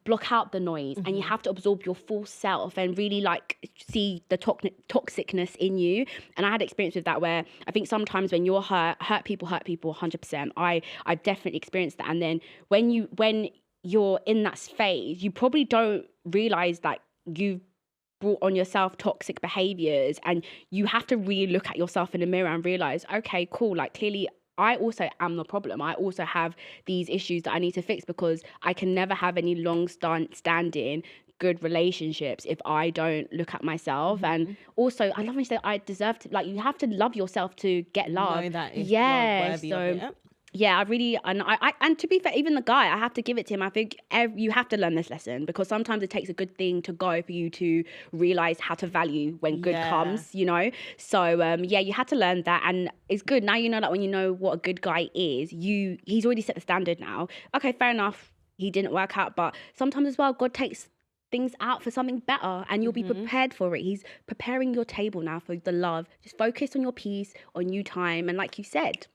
block out the noise, and you have to absorb your full self and really, like, see the toxicness in you. And I had experience with that, where I think sometimes when you're hurt people 100%. I've definitely experienced that. And then when you're in that phase, you probably don't realize that you've brought on yourself toxic behaviors, and you have to really look at yourself in the mirror and realize, okay, cool, like, clearly I also am the problem. I also have these issues that I need to fix, because I can never have any long-standing good relationships if I don't look at myself. And also, I love when you say I deserve to, like, you have to love yourself to get love. Know that if you're worthy of it. Yeah, I really, and to be fair, even the guy, I have to give it to him. I think you have to learn this lesson, because sometimes it takes a good thing to go for you to realize how to value when good comes, you know? So, you had to learn that, and it's good. Now you know that when you know what a good guy is, he's already set the standard now. Okay, fair enough. He didn't work out, but sometimes as well, God takes things out for something better, and you'll be prepared for it. He's preparing your table now for the love. Just focus on your peace, on you time, and like you said,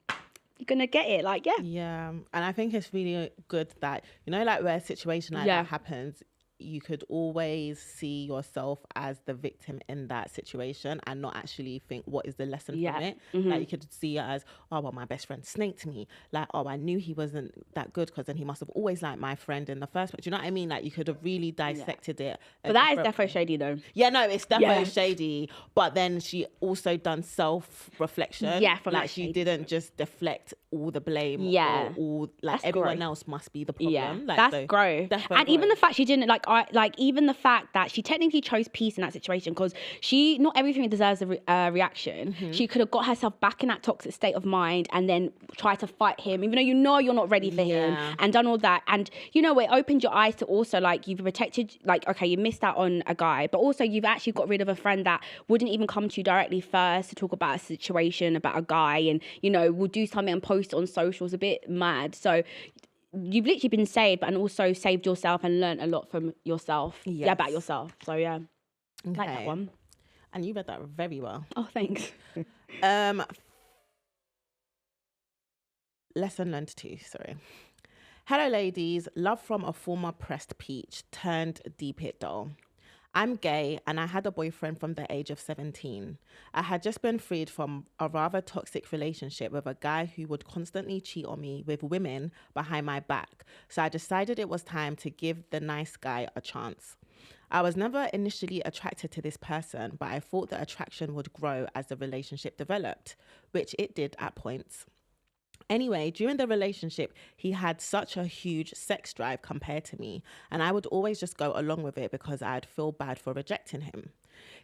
you're gonna get it. Like, and I think it's really good that, you know, like, where a situation like that happens, you could always see yourself as the victim in that situation, and not actually think, what is the lesson from it? Like, you could see it as, oh, well, my best friend snaked me. Like, oh, I knew he wasn't that good, because then he must have always liked my friend in the first place. Do you know what I mean? Like, you could have really dissected it. But that is definitely shady, though. Yeah, no, it's definitely shady. But then she also done self-reflection. Yeah, from like, that she shade. didn't just deflect all the blame. Yeah. Or all, like, that's everyone growth. else must be the problem. Yeah, like, that's so growth. And even the fact she didn't, even the fact that she technically chose peace in that situation, because not everything deserves a reaction. She could have got herself back in that toxic state of mind, and then try to fight him, even though you know you're not ready for him, and done all that. And, you know, it opened your eyes to also, like, you've protected, like, okay, you missed out on a guy, but also you've actually got rid of a friend that wouldn't even come to you directly first to talk about a situation, about a guy, and, you know, will do something and post it on socials, a bit mad. So you've literally been saved, and also saved yourself and learned a lot from yourself. About yourself. So like that one. And you read that very well. Oh, thanks. Lesson learned 2, sorry. Hello, ladies. Love from a former pressed peach turned DEADBEAT doll. I'm gay, and I had a boyfriend from the age of 17. I had just been freed from a rather toxic relationship with a guy who would constantly cheat on me with women behind my back. So I decided it was time to give the nice guy a chance. I was never initially attracted to this person, but I thought the attraction would grow as the relationship developed, which it did at points. Anyway, during the relationship, he had such a huge sex drive compared to me, and I would always just go along with it because I'd feel bad for rejecting him.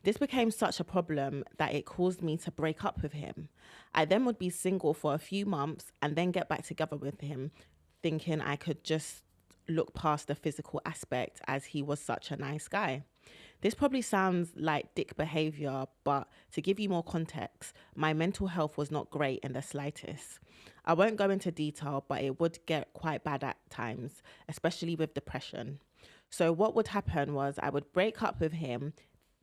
This became such a problem that it caused me to break up with him. I then would be single for a few months and then get back together with him, thinking I could just look past the physical aspect as he was such a nice guy. This probably sounds like dick behavior, but to give you more context, my mental health was not great in the slightest. I won't go into detail, but it would get quite bad at times, especially with depression. So what would happen was I would break up with him,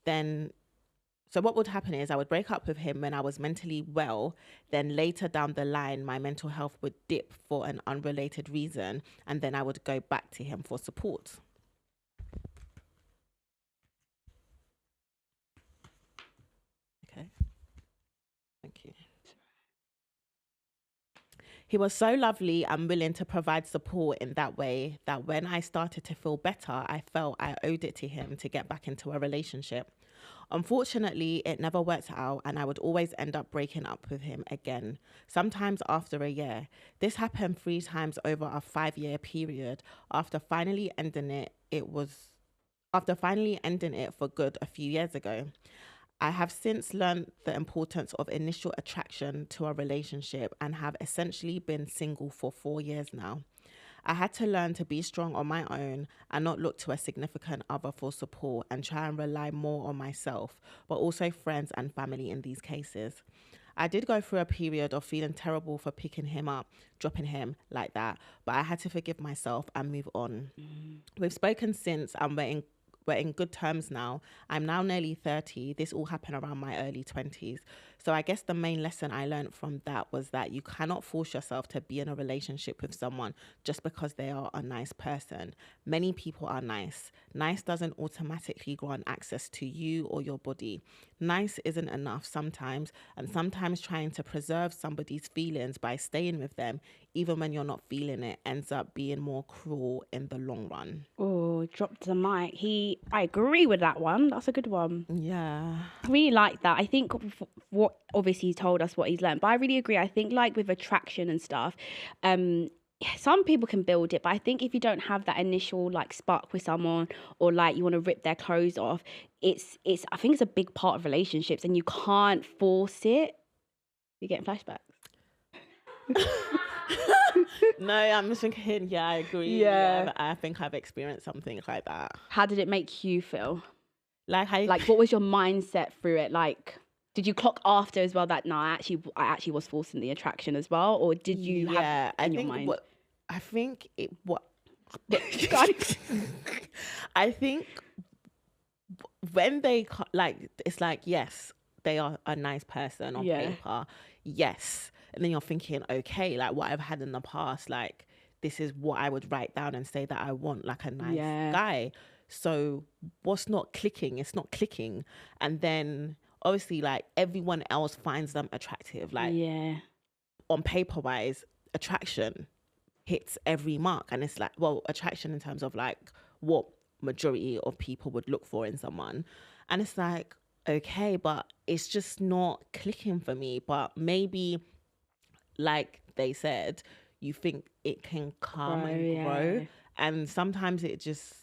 what would happen is I would break up with him when I was mentally well, then later down the line, my mental health would dip for an unrelated reason, and then I would go back to him for support. Okay. Thank you. He was so lovely and willing to provide support in that way that when I started to feel better, I felt I owed it to him to get back into a relationship. Unfortunately, it never worked out and I would always end up breaking up with him again, sometimes after a year. This happened 3 times over a 5-year period. After finally ending it for good a few years ago. I have since learned the importance of initial attraction to a relationship and have essentially been single for 4 years now. I had to learn to be strong on my own and not look to a significant other for support and try and rely more on myself, but also friends and family in these cases. I did go through a period of feeling terrible for picking him up, dropping him like that, but I had to forgive myself and move on. We've spoken since and we're in good terms now. I'm now nearly 30. This all happened around my early 20s. So I guess the main lesson I learned from that was that you cannot force yourself to be in a relationship with someone just because they are a nice person. Many people are nice. Nice doesn't automatically grant access to you or your body. Nice isn't enough sometimes, and sometimes trying to preserve somebody's feelings by staying with them, even when you're not feeling it, ends up being more cruel in the long run. Oh, dropped the mic. I agree with that one. That's a good one. Yeah. I really like that. I think what obviously he's told us what he's learned, but I really agree. I think like with attraction and stuff, some people can build it, but I think if you don't have that initial like spark with someone or like you want to rip their clothes off, it's I think it's a big part of relationships and you can't force it. You're getting flashbacks. No, I'm just thinking, yeah, I agree. Yeah. I think I've experienced something like that. How did it make you feel? Like what was your mindset through it? Like, did you clock after as well that no, I actually was forcing the attraction as well, or did you have in your mind? I think when they like, it's like, yes, they are a nice person on paper, yes, and then you're thinking, okay, like what I've had in the past, like this is what I would write down and say that I want, like a nice guy. So what's not clicking? It's not clicking. And then obviously like everyone else finds them attractive. Like on paper wise, attraction hits every mark. And it's like, well, attraction in terms of like what majority of people would look for in someone. And it's like, okay, but it's just not clicking for me. But maybe like they said, you think it can come and grow. And sometimes it just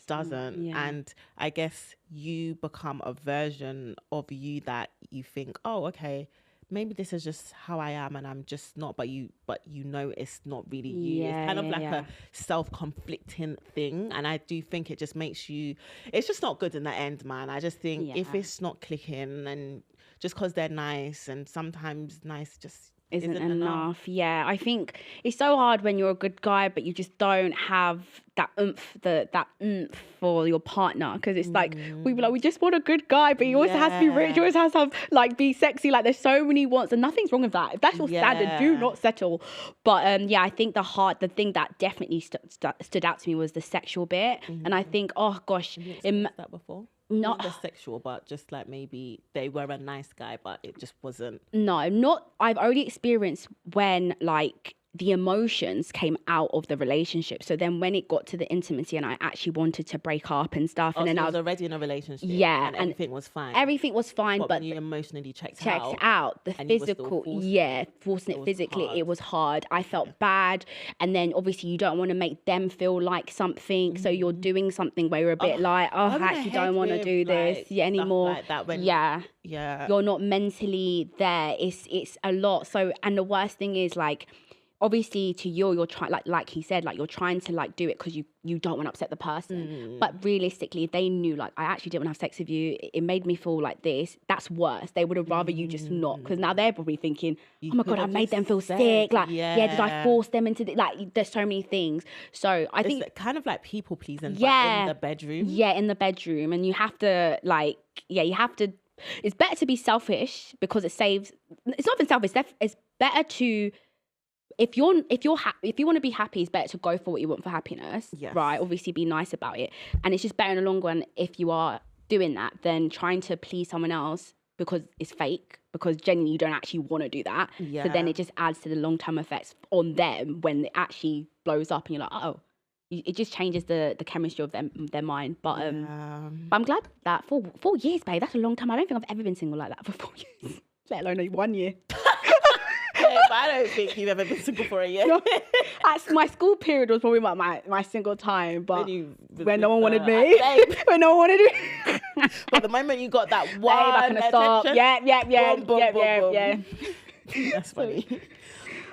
doesn't. And I guess you become a version of you that you think, oh, okay, maybe this is just how I am and I'm just not, but you know it's not really you. It's kind of like a self-conflicting thing. And I do think it just makes you, it's just not good in the end, man. I just think if it's not clicking and just because they're nice, and sometimes nice just isn't enough. Yeah, I think it's so hard when you're a good guy, but you just don't have that oomph, that oomph for your partner. Because it's like we be like, we just want a good guy, but he always has to be rich. He always has to have like be sexy. Like there's so many wants, and nothing's wrong with that. If that's your standard, do not settle. But I think the thing that definitely stood out to me was the sexual bit, and I think, oh gosh, have you experienced that before? Not the sexual, but just like maybe they were a nice guy, but it just wasn't. No, not. I've only experienced when like the emotions came out of the relationship. So then when it got to the intimacy and I actually wanted to break up and stuff, and then I I was already in a relationship. Yeah, and everything was fine. Everything was fine, but when you emotionally checked out the physical, forcing it physically, it was hard. I felt bad, and then obviously you don't want to make them feel like something, so you're doing something where you're a bit like, I actually don't want to do this anymore. Like that when, you're not mentally there. It's a lot. So, and the worst thing is like, obviously to you're trying, like he said, like you're trying to like do it because you don't want to upset the person, but realistically if they knew like I actually didn't want to have sex with you, it made me feel like this, that's worse. They would have rather you just not, because now they're probably thinking, oh my god, I made them feel sick, like did I force them into like there's so many things. So I think it's kind of like people pleasing, but in the bedroom. In the bedroom, and you have to like it's better to be selfish because it's not even selfish, it's better to, if you want to be happy, it's better to go for what you want for happiness, right? Obviously be nice about it, and it's just better in the long run if you are doing that than trying to please someone else because it's fake, because genuinely you don't actually want to do that. So then it just adds to the long-term effects on them when it actually blows up and you're like, oh, it just changes the chemistry of their mind. But I'm glad that 4 years, babe, that's a long time. I don't think I've ever been single like that for 4 years, let alone 1 year. I don't think you've ever been single for a year. No, my school period was probably my single time, but when no one wanted me, when no one wanted me. But the moment you got that one, babe, I stop. Yeah. That's funny.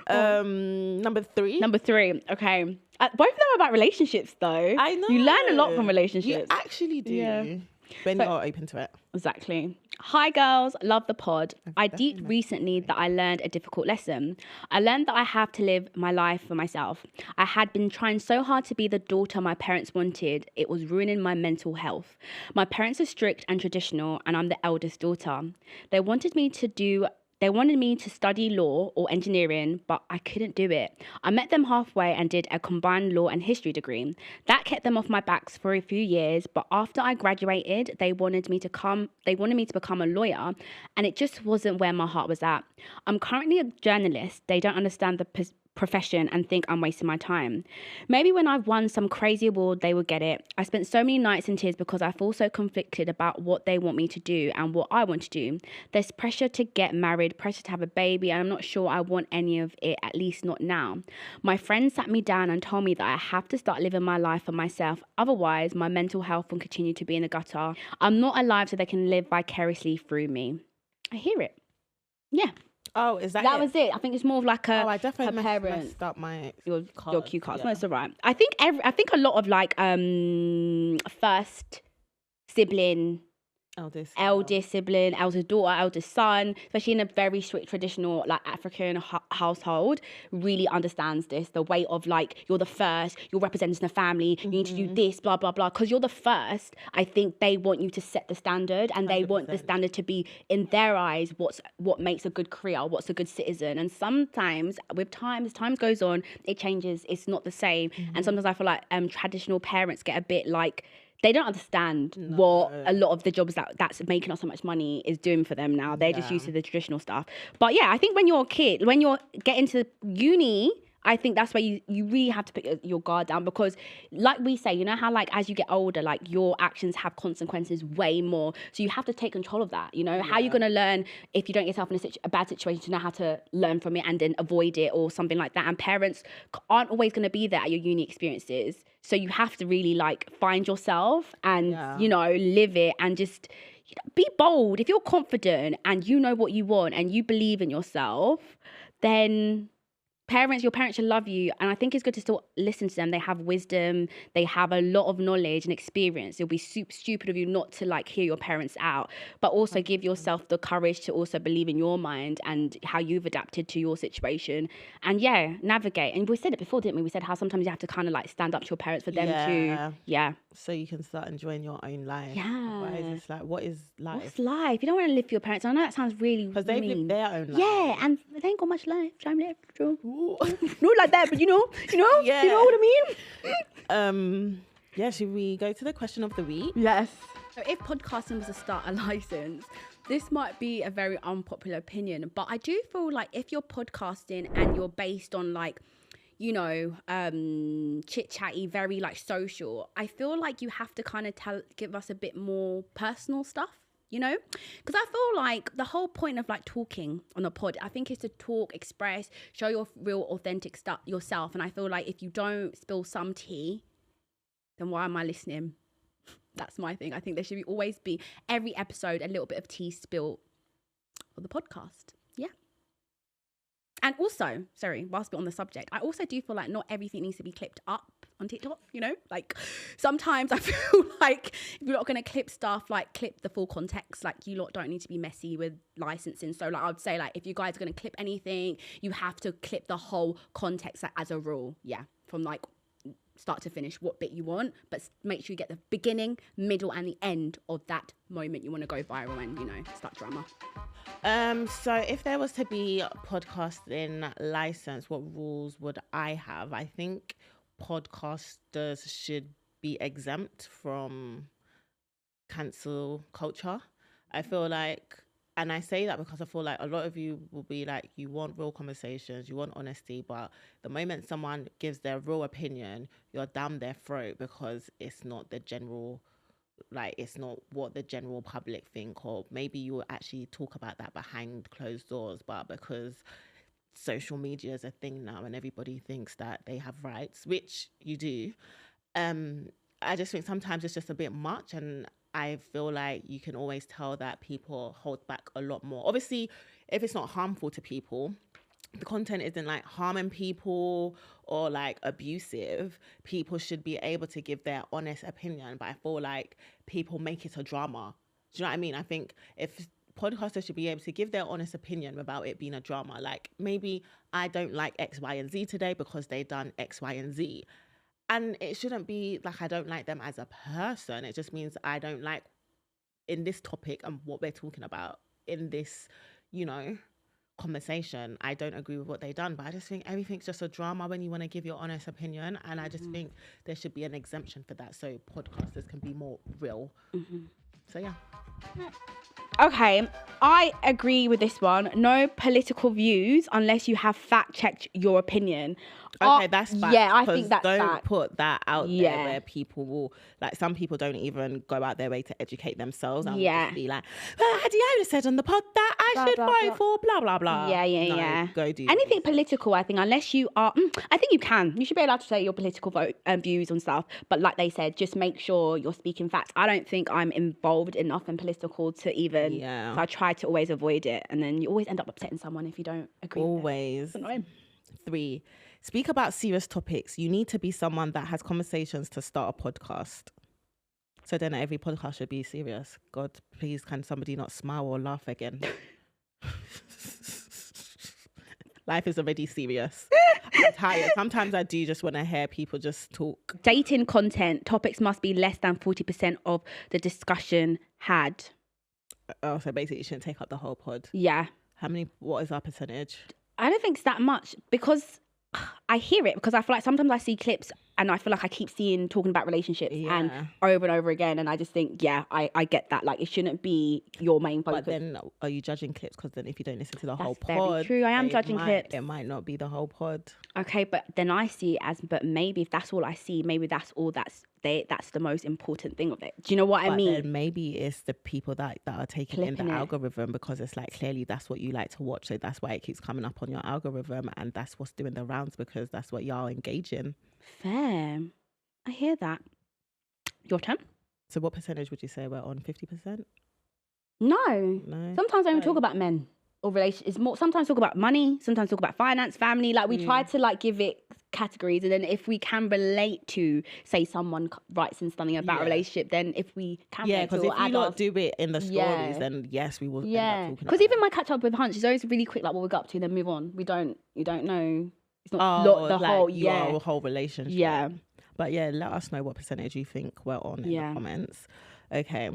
Number three. Okay. Both of them are about relationships, though. I know. You learn a lot from relationships. You actually do. Yeah. When you're open to it. Exactly. Hi girls, love the pod. I deeped recently that I learned a difficult lesson. I learned that I have to live my life for myself. I had been trying so hard to be the daughter my parents wanted, it was ruining my mental health. My parents are strict and traditional, and I'm the eldest daughter. They wanted me to study law or engineering, but I couldn't do it. I met them halfway and did a combined law and history degree. That kept them off my backs for a few years, but after I graduated, they wanted me to become a lawyer, and it just wasn't where my heart was at. I'm currently a journalist. They don't understand the profession and think I'm wasting my time. Maybe when I've won some crazy award, they will get it. I spent so many nights in tears because I feel so conflicted about what they want me to do and what I want to do. There's pressure to get married, pressure to have a baby, and I'm not sure I want any of it, at least not now. My friend sat me down and told me that I have to start living my life for myself, otherwise my mental health will continue to be in the gutter. I'm not alive so they can live vicariously through me. I hear it. Yeah. Oh, is that was it? I think it's more of like a. Oh, I definitely her messed up my your cue cards. No, it's alright. I think a lot of like first sibling, eldest sibling, eldest daughter, eldest son, especially in a very strict traditional like African household, really understands this, the weight of like you're the first, you're representing the family, you need to do this, blah blah blah, because you're the first. I think they want you to set the standard, and 100%. They want the standard to be in their eyes what makes a good Creole, what's a good citizen. And sometimes with time goes on, it changes, it's not the same. And sometimes I feel like traditional parents get a bit like, they don't understand what a lot of the jobs that's making us so much money is doing for them now. They're just used to the traditional stuff. But yeah, I think when you're a kid, when you're getting to uni, I think that's where you really have to put your guard down, because like we say, you know how like as you get older, like your actions have consequences way more. So you have to take control of that. You know, how are you going to learn if you don't get yourself in a bad situation to know how to learn from it and then avoid it or something like that? And parents aren't always going to be there at your uni experiences. So you have to really like find yourself and, you know, live it and just be bold. If you're confident and you know what you want and you believe in yourself, then your parents should love you. And I think it's good to still listen to them. They have wisdom. They have a lot of knowledge and experience. It'll be super stupid of you not to like hear your parents out, but also give yourself the courage to also believe in your mind and how you've adapted to your situation. And navigate. And we said it before, didn't we? We said how sometimes you have to kind of like stand up to your parents for them to, so you can start enjoying your own life. Yeah. Otherwise it's like, what is life? What's life? You don't want to live for your parents. I know that sounds really because they've lived their own life. Yeah, and they ain't got much life. I'm left. Not like that, but you know what I mean? Should we go to the question of the week? Yes. So if podcasting was to start a license, this might be a very unpopular opinion, but I do feel like if you're podcasting and you're based on like, you know, chit chatty, very like social, I feel like you have to kind of give us a bit more personal stuff, you know, because I feel like the whole point of like talking on a pod, I think, is to talk, express, show your real authentic stuff yourself. And I feel like if you don't spill some tea, then why am I listening? That's my thing. I think there should always be every episode a little bit of tea spilled on the podcast. Yeah. And also, sorry, whilst we're on the subject, I also do feel like not everything needs to be clipped up on TikTok, you know? Like sometimes I feel like if you're not going to clip stuff, like clip the full context. Like you lot don't need to be messy with licensing. So like I would say like if you guys are going to clip anything, you have to clip the whole context like, as a rule. Yeah. From like start to finish what bit you want, but make sure you get the beginning, middle and the end of that moment you want to go viral and, you know, start drama. So if there was to be a podcasting license, what rules would I have? I think podcasters should be exempt from cancel culture. I feel like, and I say that because I feel like a lot of you will be like, you want real conversations, you want honesty, but the moment someone gives their real opinion, you're down their throat because it's not the general, like it's not what the general public think, or maybe you will actually talk about that behind closed doors, but because social media is a thing now and everybody thinks that they have rights, which you do, I just think sometimes it's just a bit much, and I feel like you can always tell that people hold back a lot more. Obviously, if it's not harmful to people, the content isn't like harming people or like abusive, people should be able to give their honest opinion. But I feel like people make it a drama. Do you know what I mean? I think if podcasters should be able to give their honest opinion without it being a drama, like maybe I don't like X, Y, and Z today because they done X, Y, and Z. And it shouldn't be like I don't like them as a person. It just means I don't like in this topic and what we're talking about in this, you know, conversation. I don't agree with what they done, but I just think everything's just a drama when you want to give your honest opinion. And I just think there should be an exemption for that so podcasters can be more real. So yeah. Okay, I agree with this one. No political views unless you have fact checked your opinion. Okay, that's fact. Yeah, I think that's don't fact. put that out there where people will, like, some people don't even go out their way to educate themselves and will just be like, well, Adeola said on the pod that I should vote for blah blah blah. Yeah. Go do anything political. I think unless you are, I think you should be allowed to say your political views and stuff. But like they said, just make sure you're speaking facts. I don't think I'm involved enough in political to even. Yeah. So I try to always avoid it, and then you always end up upsetting someone if you don't agree. Always. With it. 3, speak about serious topics. You need to be someone that has conversations to start a podcast. So then every podcast should be serious. God, please, can somebody not smile or laugh again? Life is already serious. I'm tired. Sometimes I do just want to hear people just talk. Dating content topics must be less than 40% of the discussion had. Oh, so basically you shouldn't take up the whole pod. Yeah. What is our percentage? I don't think it's that much because I hear it, because I feel like sometimes I see clips and I feel like I keep talking about relationships and over and over again, and I just think, I get that. Like, it shouldn't be your main focus. But then, are you judging clips? Because then if you don't listen to the whole pod... That's very true. I am judging clips. It might not be the whole pod. Okay, but then I see it as, but maybe if that's all I see, maybe that's all that's the most important thing of it. Do you know what I mean? Then maybe it's the people that are taking in the algorithm, because it's like clearly that's what you like to watch, so that's why it keeps coming up on your algorithm, and that's what's doing the rounds because that's what y'all engage in. Fair. I hear that. Your turn. So what percentage would you say we're on? 50%? No. Sometimes I don't talk about men or relations. It's more, sometimes talk about money, sometimes talk about finance, family. Like, we try to like give it categories, and then if we can relate to, say, someone writes in something about a relationship, then if we can because if you not do it in the stories, then yes, we will end up talking because even my catch up with Hunch is always really quick, like what we got up to, then move on. You don't know. It's not the whole relationship. But let us know what percentage you think we're on in the comments. Okay.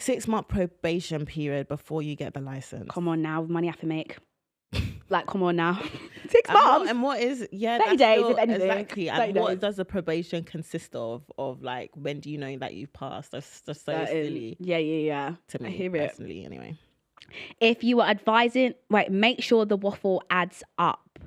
6-month probation period before you get the license. Come on now, money I have to make. Like, come on now. 6 And months. and what is 30 days, if anything. exactly. 30 And what days. does the probation consist of? Of like, when do you know that you've passed? That's just so silly Yeah. to me. I hear it. Personally, anyway. If you were advising, make sure the waffle adds up.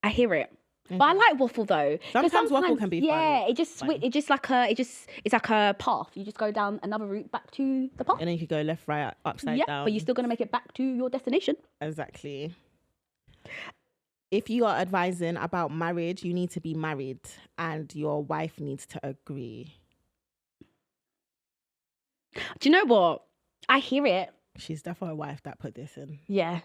I hear it. But I like waffle though. 'Cause Sometimes waffle can be fun. Yeah, it's like a path. You just go down another route back to the path. And then you could go left, right, upside down. But you're still gonna make it back to your destination. Exactly. If you are advising about marriage, you need to be married and your wife needs to agree. Do you know what? I hear it. She's definitely a wife that put this in. Yeah.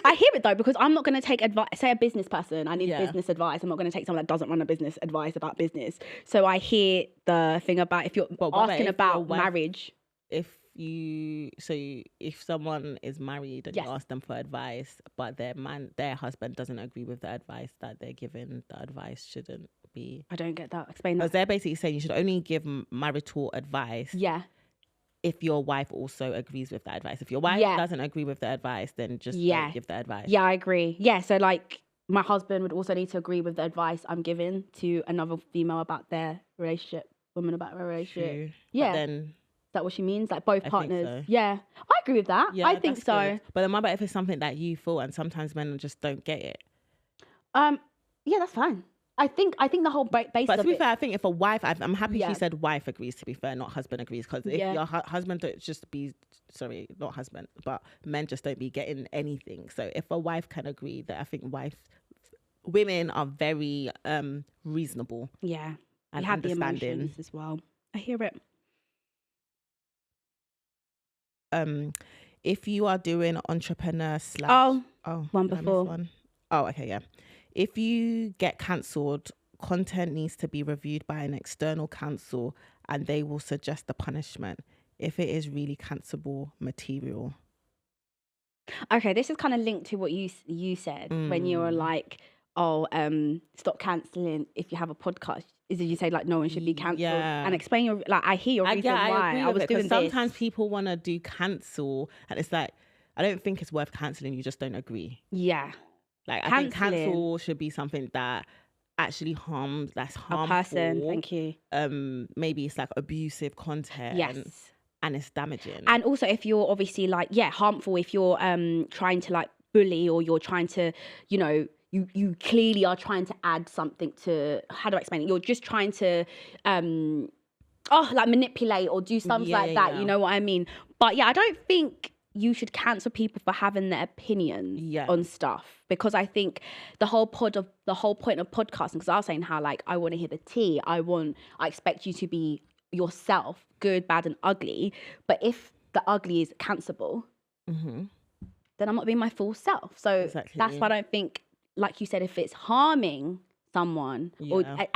I hear it though, because I'm not going to take advice. Say a business person, I need Yeah. business advice. I'm not going to take someone that doesn't run a business advice about business. So I hear the thing about if you're asking about marriage. If someone is married and you ask them for advice, but their husband doesn't agree with the advice that they're given, the advice shouldn't be. I don't get that. Explain that. Because they're basically saying you should only give marital advice. Yeah. If your wife also agrees with that advice. If your wife doesn't agree with the advice, then just don't give the advice. Yeah, I agree. Yeah, so like my husband would also need to agree with the advice I'm giving to another female about their relationship, woman about their relationship. True. Yeah. But then, is that what she means? Like both partners? So. Yeah. I agree with that. Yeah, I think so. Good. But then what about if it's something that you feel and sometimes men just don't get it? Yeah, that's fine. I think the whole base but of to be it, fair, I think if a wife, I'm happy she said wife agrees, to be fair, not husband agrees. Because if your husband don't just be, sorry, not husband, but men just don't be getting anything. So if a wife can agree, that I think women are very reasonable. Yeah. And you have the understanding emotions as well. I hear it. If you are doing entrepreneur / one before. One? Oh, okay, yeah. If you get cancelled, content needs to be reviewed by an external counsel and they will suggest the punishment if it is really cancelable material. Okay, this is kind of linked to what you said when you were like, stop cancelling if you have a podcast. Did you say like no one should be cancelled? Yeah. And explain your, like, I hear your reason why I was doing this. Sometimes people want to do cancel and it's like, I don't think it's worth cancelling. You just don't agree. Yeah. Like, I think cancel should be something that actually harms, that's harmful. A person, thank you. Maybe it's like abusive content. Yes. And it's damaging. And also if you're obviously like, harmful, if you're trying to like bully or you're trying to, you clearly are trying to add something to, how do I explain it? You're just trying to, like manipulate or do something like that. You know what I mean? But yeah, I don't think you should cancel people for having their opinions on stuff, because I think the whole point of podcasting, because I was saying how like I want to hear the tea, I expect you to be yourself, good, bad and ugly, but if the ugly is cancelable, then I'm not being my full self. So that's why I don't think, like you said, if it's harming someone I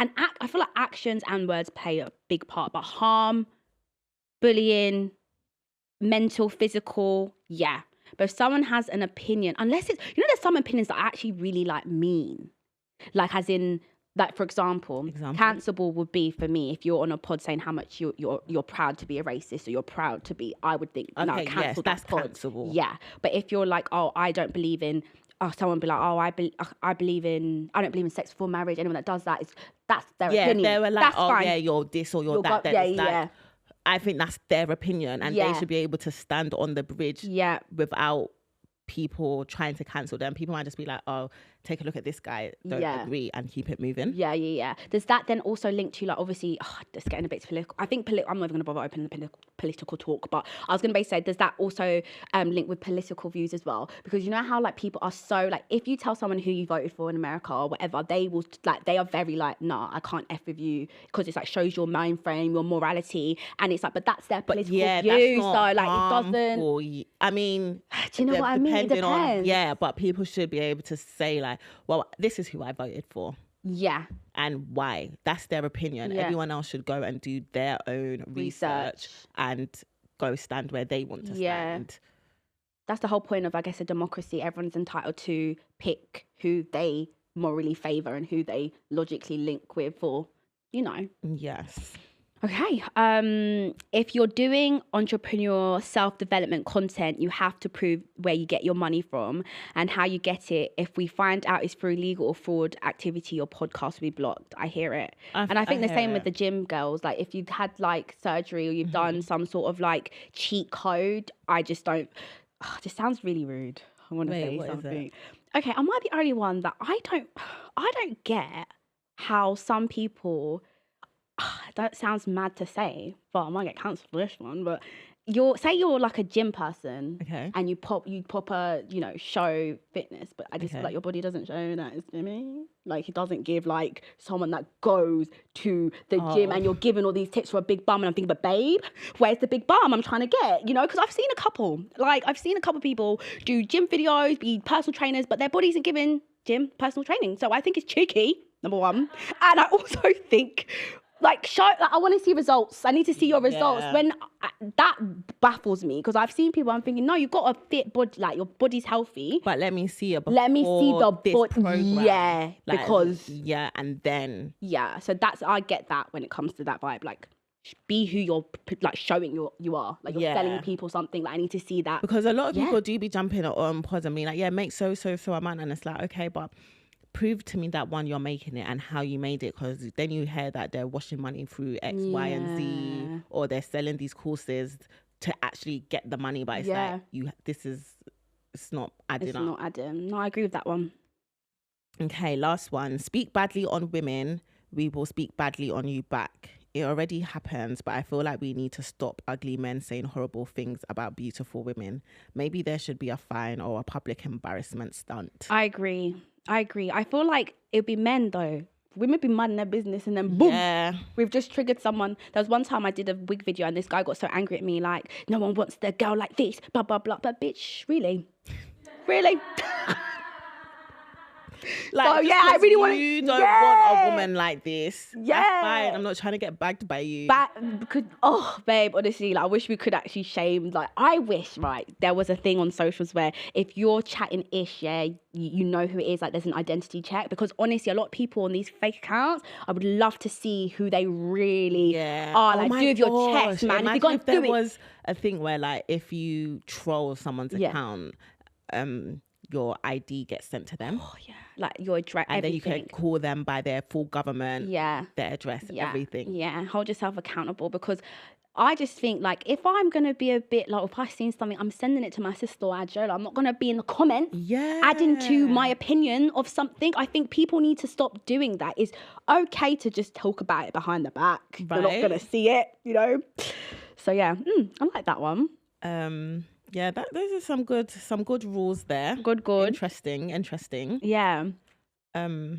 feel like actions and words play a big part, but harm, bullying, mental, physical, but if someone has an opinion, unless it's, there's some opinions that I actually really like mean, like as in, like for example, cancelable would be for me if you're on a pod saying how much you're proud to be a racist or you're proud to be, I would think cancel that pod. Cancelable. Yeah, but if you're like, I don't believe in, someone be like, I don't believe in sex before marriage. Anyone that does that that's their opinion. Yeah, they were like, fine. You're this or you're that. I think that's their opinion and they should be able to stand on the bridge without people trying to cancel them. People might just be like, take a look at this guy, don't agree, and keep it moving. Yeah. Does that then also link to, like, obviously, just getting a bit political. I think I'm not even going to bother opening the political talk, but I was going to basically say, does that also link with political views as well? Because you know how, like, people are so, like, if you tell someone who you voted for in America or whatever, they will, like, they are very like, nah, I can't F with you, because it's like shows your mind frame, your morality, and it's like, but that's their political view, so like harmful. It doesn't. I mean, do you know what I mean? It depends. But people should be able to say, like, well, this is who I voted for. Yeah. And why. That's their opinion. Yeah. Everyone else should go and do their own research and go stand where they want to stand. That's the whole point of, I guess, a democracy. Everyone's entitled to pick who they morally favour and who they logically link with, or, Yes. Okay. If you're doing entrepreneur self-development content, you have to prove where you get your money from and how you get it. If we find out it's through illegal or fraud activity, your podcast will be blocked. I hear it. And I think the same with the gym girls. Like if you've had like surgery or you've done some sort of like cheat code, I just don't. This sounds really rude. I want to say something. Okay, am I the only one that I don't get how some people. That sounds mad to say, but I might get cancelled for this one. But you're like a gym person, okay, and you pop a show fitness, but I just feel like your body doesn't show that it's gymming. Like it doesn't give like someone that goes to the gym and you're giving all these tips for a big bum, and I'm thinking, but babe, where's the big bum I'm trying to get? Because I've seen a couple people do gym videos, be personal trainers, but their body isn't giving gym personal training. So I think it's cheeky, number one, and I also think. I want to see results. I need to see your results. When that baffles me because I've seen people. I'm thinking, no, you've got a fit body. Like your body's healthy. But let me see it. Let me see the body. Yeah, like, because and then So I get that when it comes to that vibe. Like, be who you're like showing you are. Like you're selling people something. Like I need to see that because a lot of people do be jumping on pods and being like, make so amount, and it's like, okay, but. Prove to me that one you're making it and how you made it, because then you hear that they're washing money through X, Y, and Z, or they're selling these courses to actually get the money. But it's like it's not adding up. It's not adding. No, I agree with that one. Okay, last one. Speak badly on women, we will speak badly on you back. It already happens, but I feel like we need to stop ugly men saying horrible things about beautiful women. Maybe there should be a fine or a public embarrassment stunt. I agree. I feel like it'd be men though. Women be mad in their business and then boom, we've just triggered someone. There was one time I did a wig video and this guy got so angry at me, like, no one wants the girl like this, blah, blah, blah. But bitch, really? Really? Like, so, I really want you don't want a woman like this. That's fine. I'm not trying to get bagged by you. Because babe, honestly, like I wish we could actually shame. Like I wish, right, there was a thing on socials where if you're chatting ish, you know who it is. Like there's an identity check, because honestly, a lot of people on these fake accounts, I would love to see who they really are. Like do with your chest, man. Imagine if there was a thing where like if you troll someone's account, your ID gets sent to them. Oh yeah, like your address, and then you can call them by their full government, their address, everything. Yeah, hold yourself accountable, because I just think like if I'm gonna be a bit like, if I've seen something, I'm sending it to my sister or Adeola. I'm not gonna be in the comments adding to my opinion of something. I think people need to stop doing that. It's okay to just talk about it behind the back. Right. They're not gonna see it, So yeah, I like that one. Yeah, those are some good rules there. Good. Interesting. Yeah. I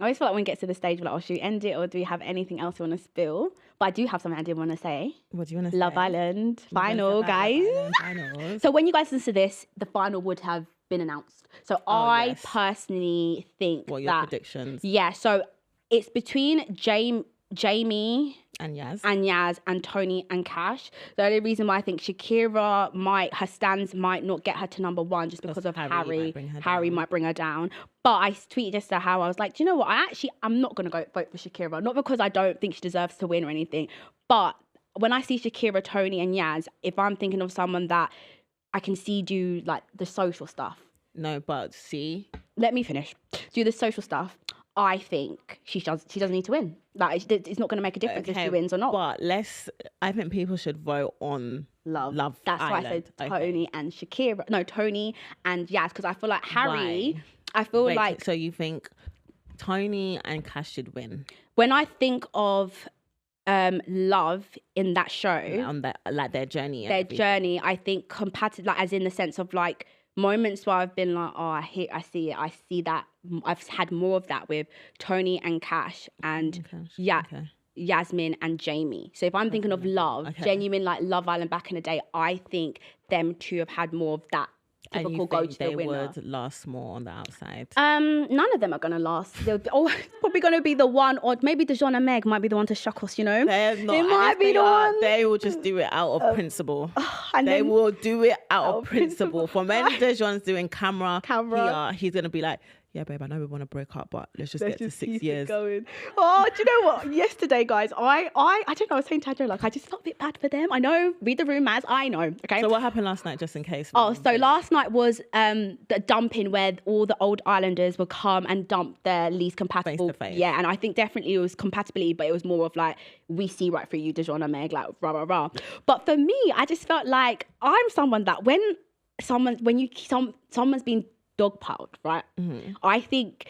always feel like when it gets to the stage, we're like, should we end it, or do we have anything else we want to spill? But I do have something I did want to say. What do you want to say? Love Island final, guys. Finals. So when you guys listen to this, the final would have been announced. So I personally think what are your predictions? Yeah, so it's between Jamie and Yaz and Tony and Cash. The only reason why I think Shakira her stands might not get her to number one just because of Harry. Harry might bring her down. But I tweeted just to how I was like, do you know what? I'm not going to go vote for Shakira. Not because I don't think she deserves to win or anything. But when I see Shakira, Tony and Yaz, if I'm thinking of someone that I can see do like the social stuff. No, but see. Let me finish. Do the social stuff. I think she doesn't need to win. Like it's not going to make a difference if she wins or not. But I think people should vote on Love. That's Island. why I said Tony and Shakira. No, Tony and Yaz, because I feel like Harry. Why? I feel like. So you think Tony and Cash should win? When I think of Love in that show, on that like their journey, I think compared to like as in the sense of like moments where I've been like, I see it, I see that. I've had more of that with Tony and Cash and Yasmin and Jamie. So if I'm thinking of Love, genuine like Love Island back in the day, I think them two have had more of that typical go to the winner. They would last more on the outside? None of them are gonna last. They're probably gonna be the one, or maybe Dejan and Meg might be the one to shock us. They're not. They might be the one. They will just do it out of principle. They will do it out of principle. For when Dejan's doing camera, he's gonna be like, yeah, babe, I know we want to break up, but let's Let's get to just 6 keep it years. going. Oh, do you know what? Yesterday, guys, I don't know. I was saying to Adjo, like, I just felt a bit bad for them. I know. Read the room, Maz. I know. Okay. So what happened last night, just in case? Oh, so last night was the dumping where all the old islanders would come and dump their least compatible. Face to face. Yeah, and I think definitely it was compatibility, but it was more of like, we see right through you, Dijon and Meg, like rah rah rah. But for me, I just felt like I'm someone that when someone's been dogpiled, right? I think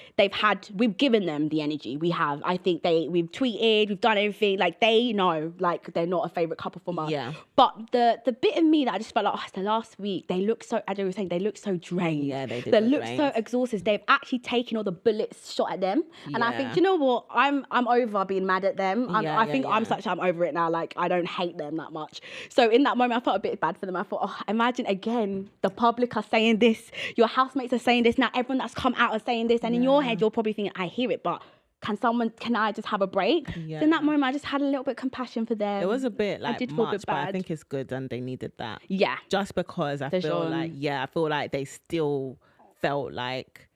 we've given them the energy. I think we've tweeted, we've done everything. Like they know, like they're not a favorite couple for us. Yeah. But the bit of me that I just felt like, oh, it's the last week. They look so, as I was saying, they look so drained. Yeah, they did. They look so exhausted. They've actually taken all the bullets shot at them. And I think, Yeah. do you know what? I'm over being mad at them. I'm Yeah. I'm over it now. Like I don't hate them that much. So in that moment, I felt a bit bad for them. I thought, oh, imagine again, the public are saying this, your housemates are saying this, now everyone that's come out is saying this, and in your head you're probably thinking, I hear it, but can I just have a break? Yeah. So in that moment I just had a little bit of compassion for them. It was a bit like I did feel a much, bit but I bad. think it's good and they needed that. Yeah. Just because I feel Dejon. like they still felt like,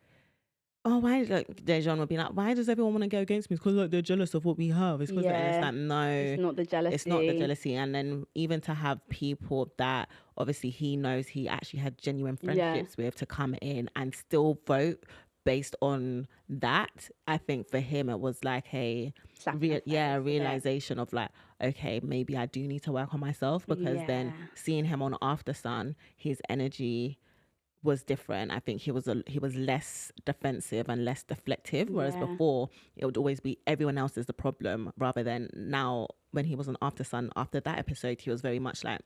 oh, why, like Dejon would be like, why does everyone want to go against me? It's because like they're jealous of what we have. It's because it's like, no, it's not the jealousy. It's not the jealousy. And then even to have people that obviously he knows he actually had genuine friendships with to come in and still vote based on that, I think for him it was like a realization of like, okay, maybe I do need to work on myself, because then seeing him on After Sun, his energy was different. I think he was less defensive and less deflective, whereas before it would always be everyone else is the problem, rather than now when he was on After Sun, after that episode, he was very much like,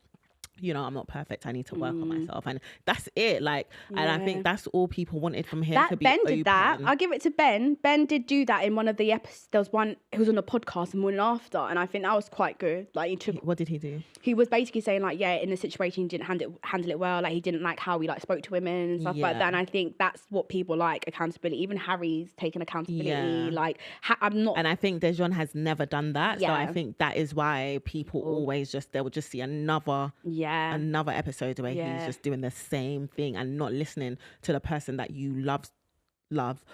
you know, I'm not perfect, I need to work on myself, and that's it. Like, and I think that's all people wanted from him, to be Ben open. did that. I'll give it to Ben. Ben did do that in one of the episodes. There was one, he was on a podcast and Morning After, and I think that was quite good. Like he took. What did he do? He was basically saying like, yeah, in the situation he didn't handle it well. Like he didn't like how he like spoke to women and stuff like that. And I think that's what people like, accountability. Even Harry's taking accountability. Yeah. Like I'm not. And I think Dejon has never done that. So I think that is why people always they will just see another episode where he's just doing the same thing and not listening to the person that you love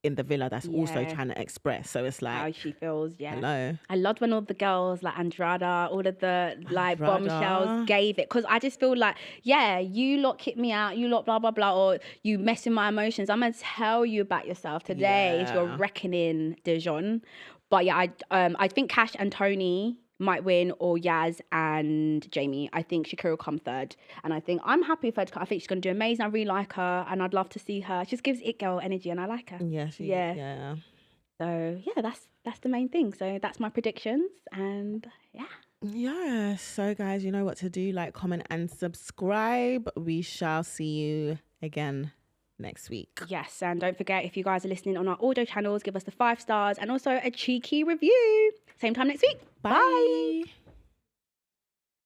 in the villa that's also trying to express. So it's like how she feels. Hello. I loved when all the girls like Andrada, all of the like bombshells gave it, because I just feel like, you lot kick me out, you lot blah blah blah, or you mess with my emotions. I'm gonna tell you about yourself today. Is your reckoning, Dijon. But I think Cash and Tony might win, or Yaz and Jamie. I think Shakira will come third, and I think I'm happy for her to come. I think she's going to do amazing. I really like her, and I'd love to see her. She just gives it girl energy, and I like her. Yeah. So that's the main thing. So that's my predictions, and yeah. So guys, you know what to do. Like, comment, and subscribe. We shall see you again next week. Yes, and don't forget, if you guys are listening on our audio channels, give us the 5 stars and also a cheeky review. Same time next week. Bye.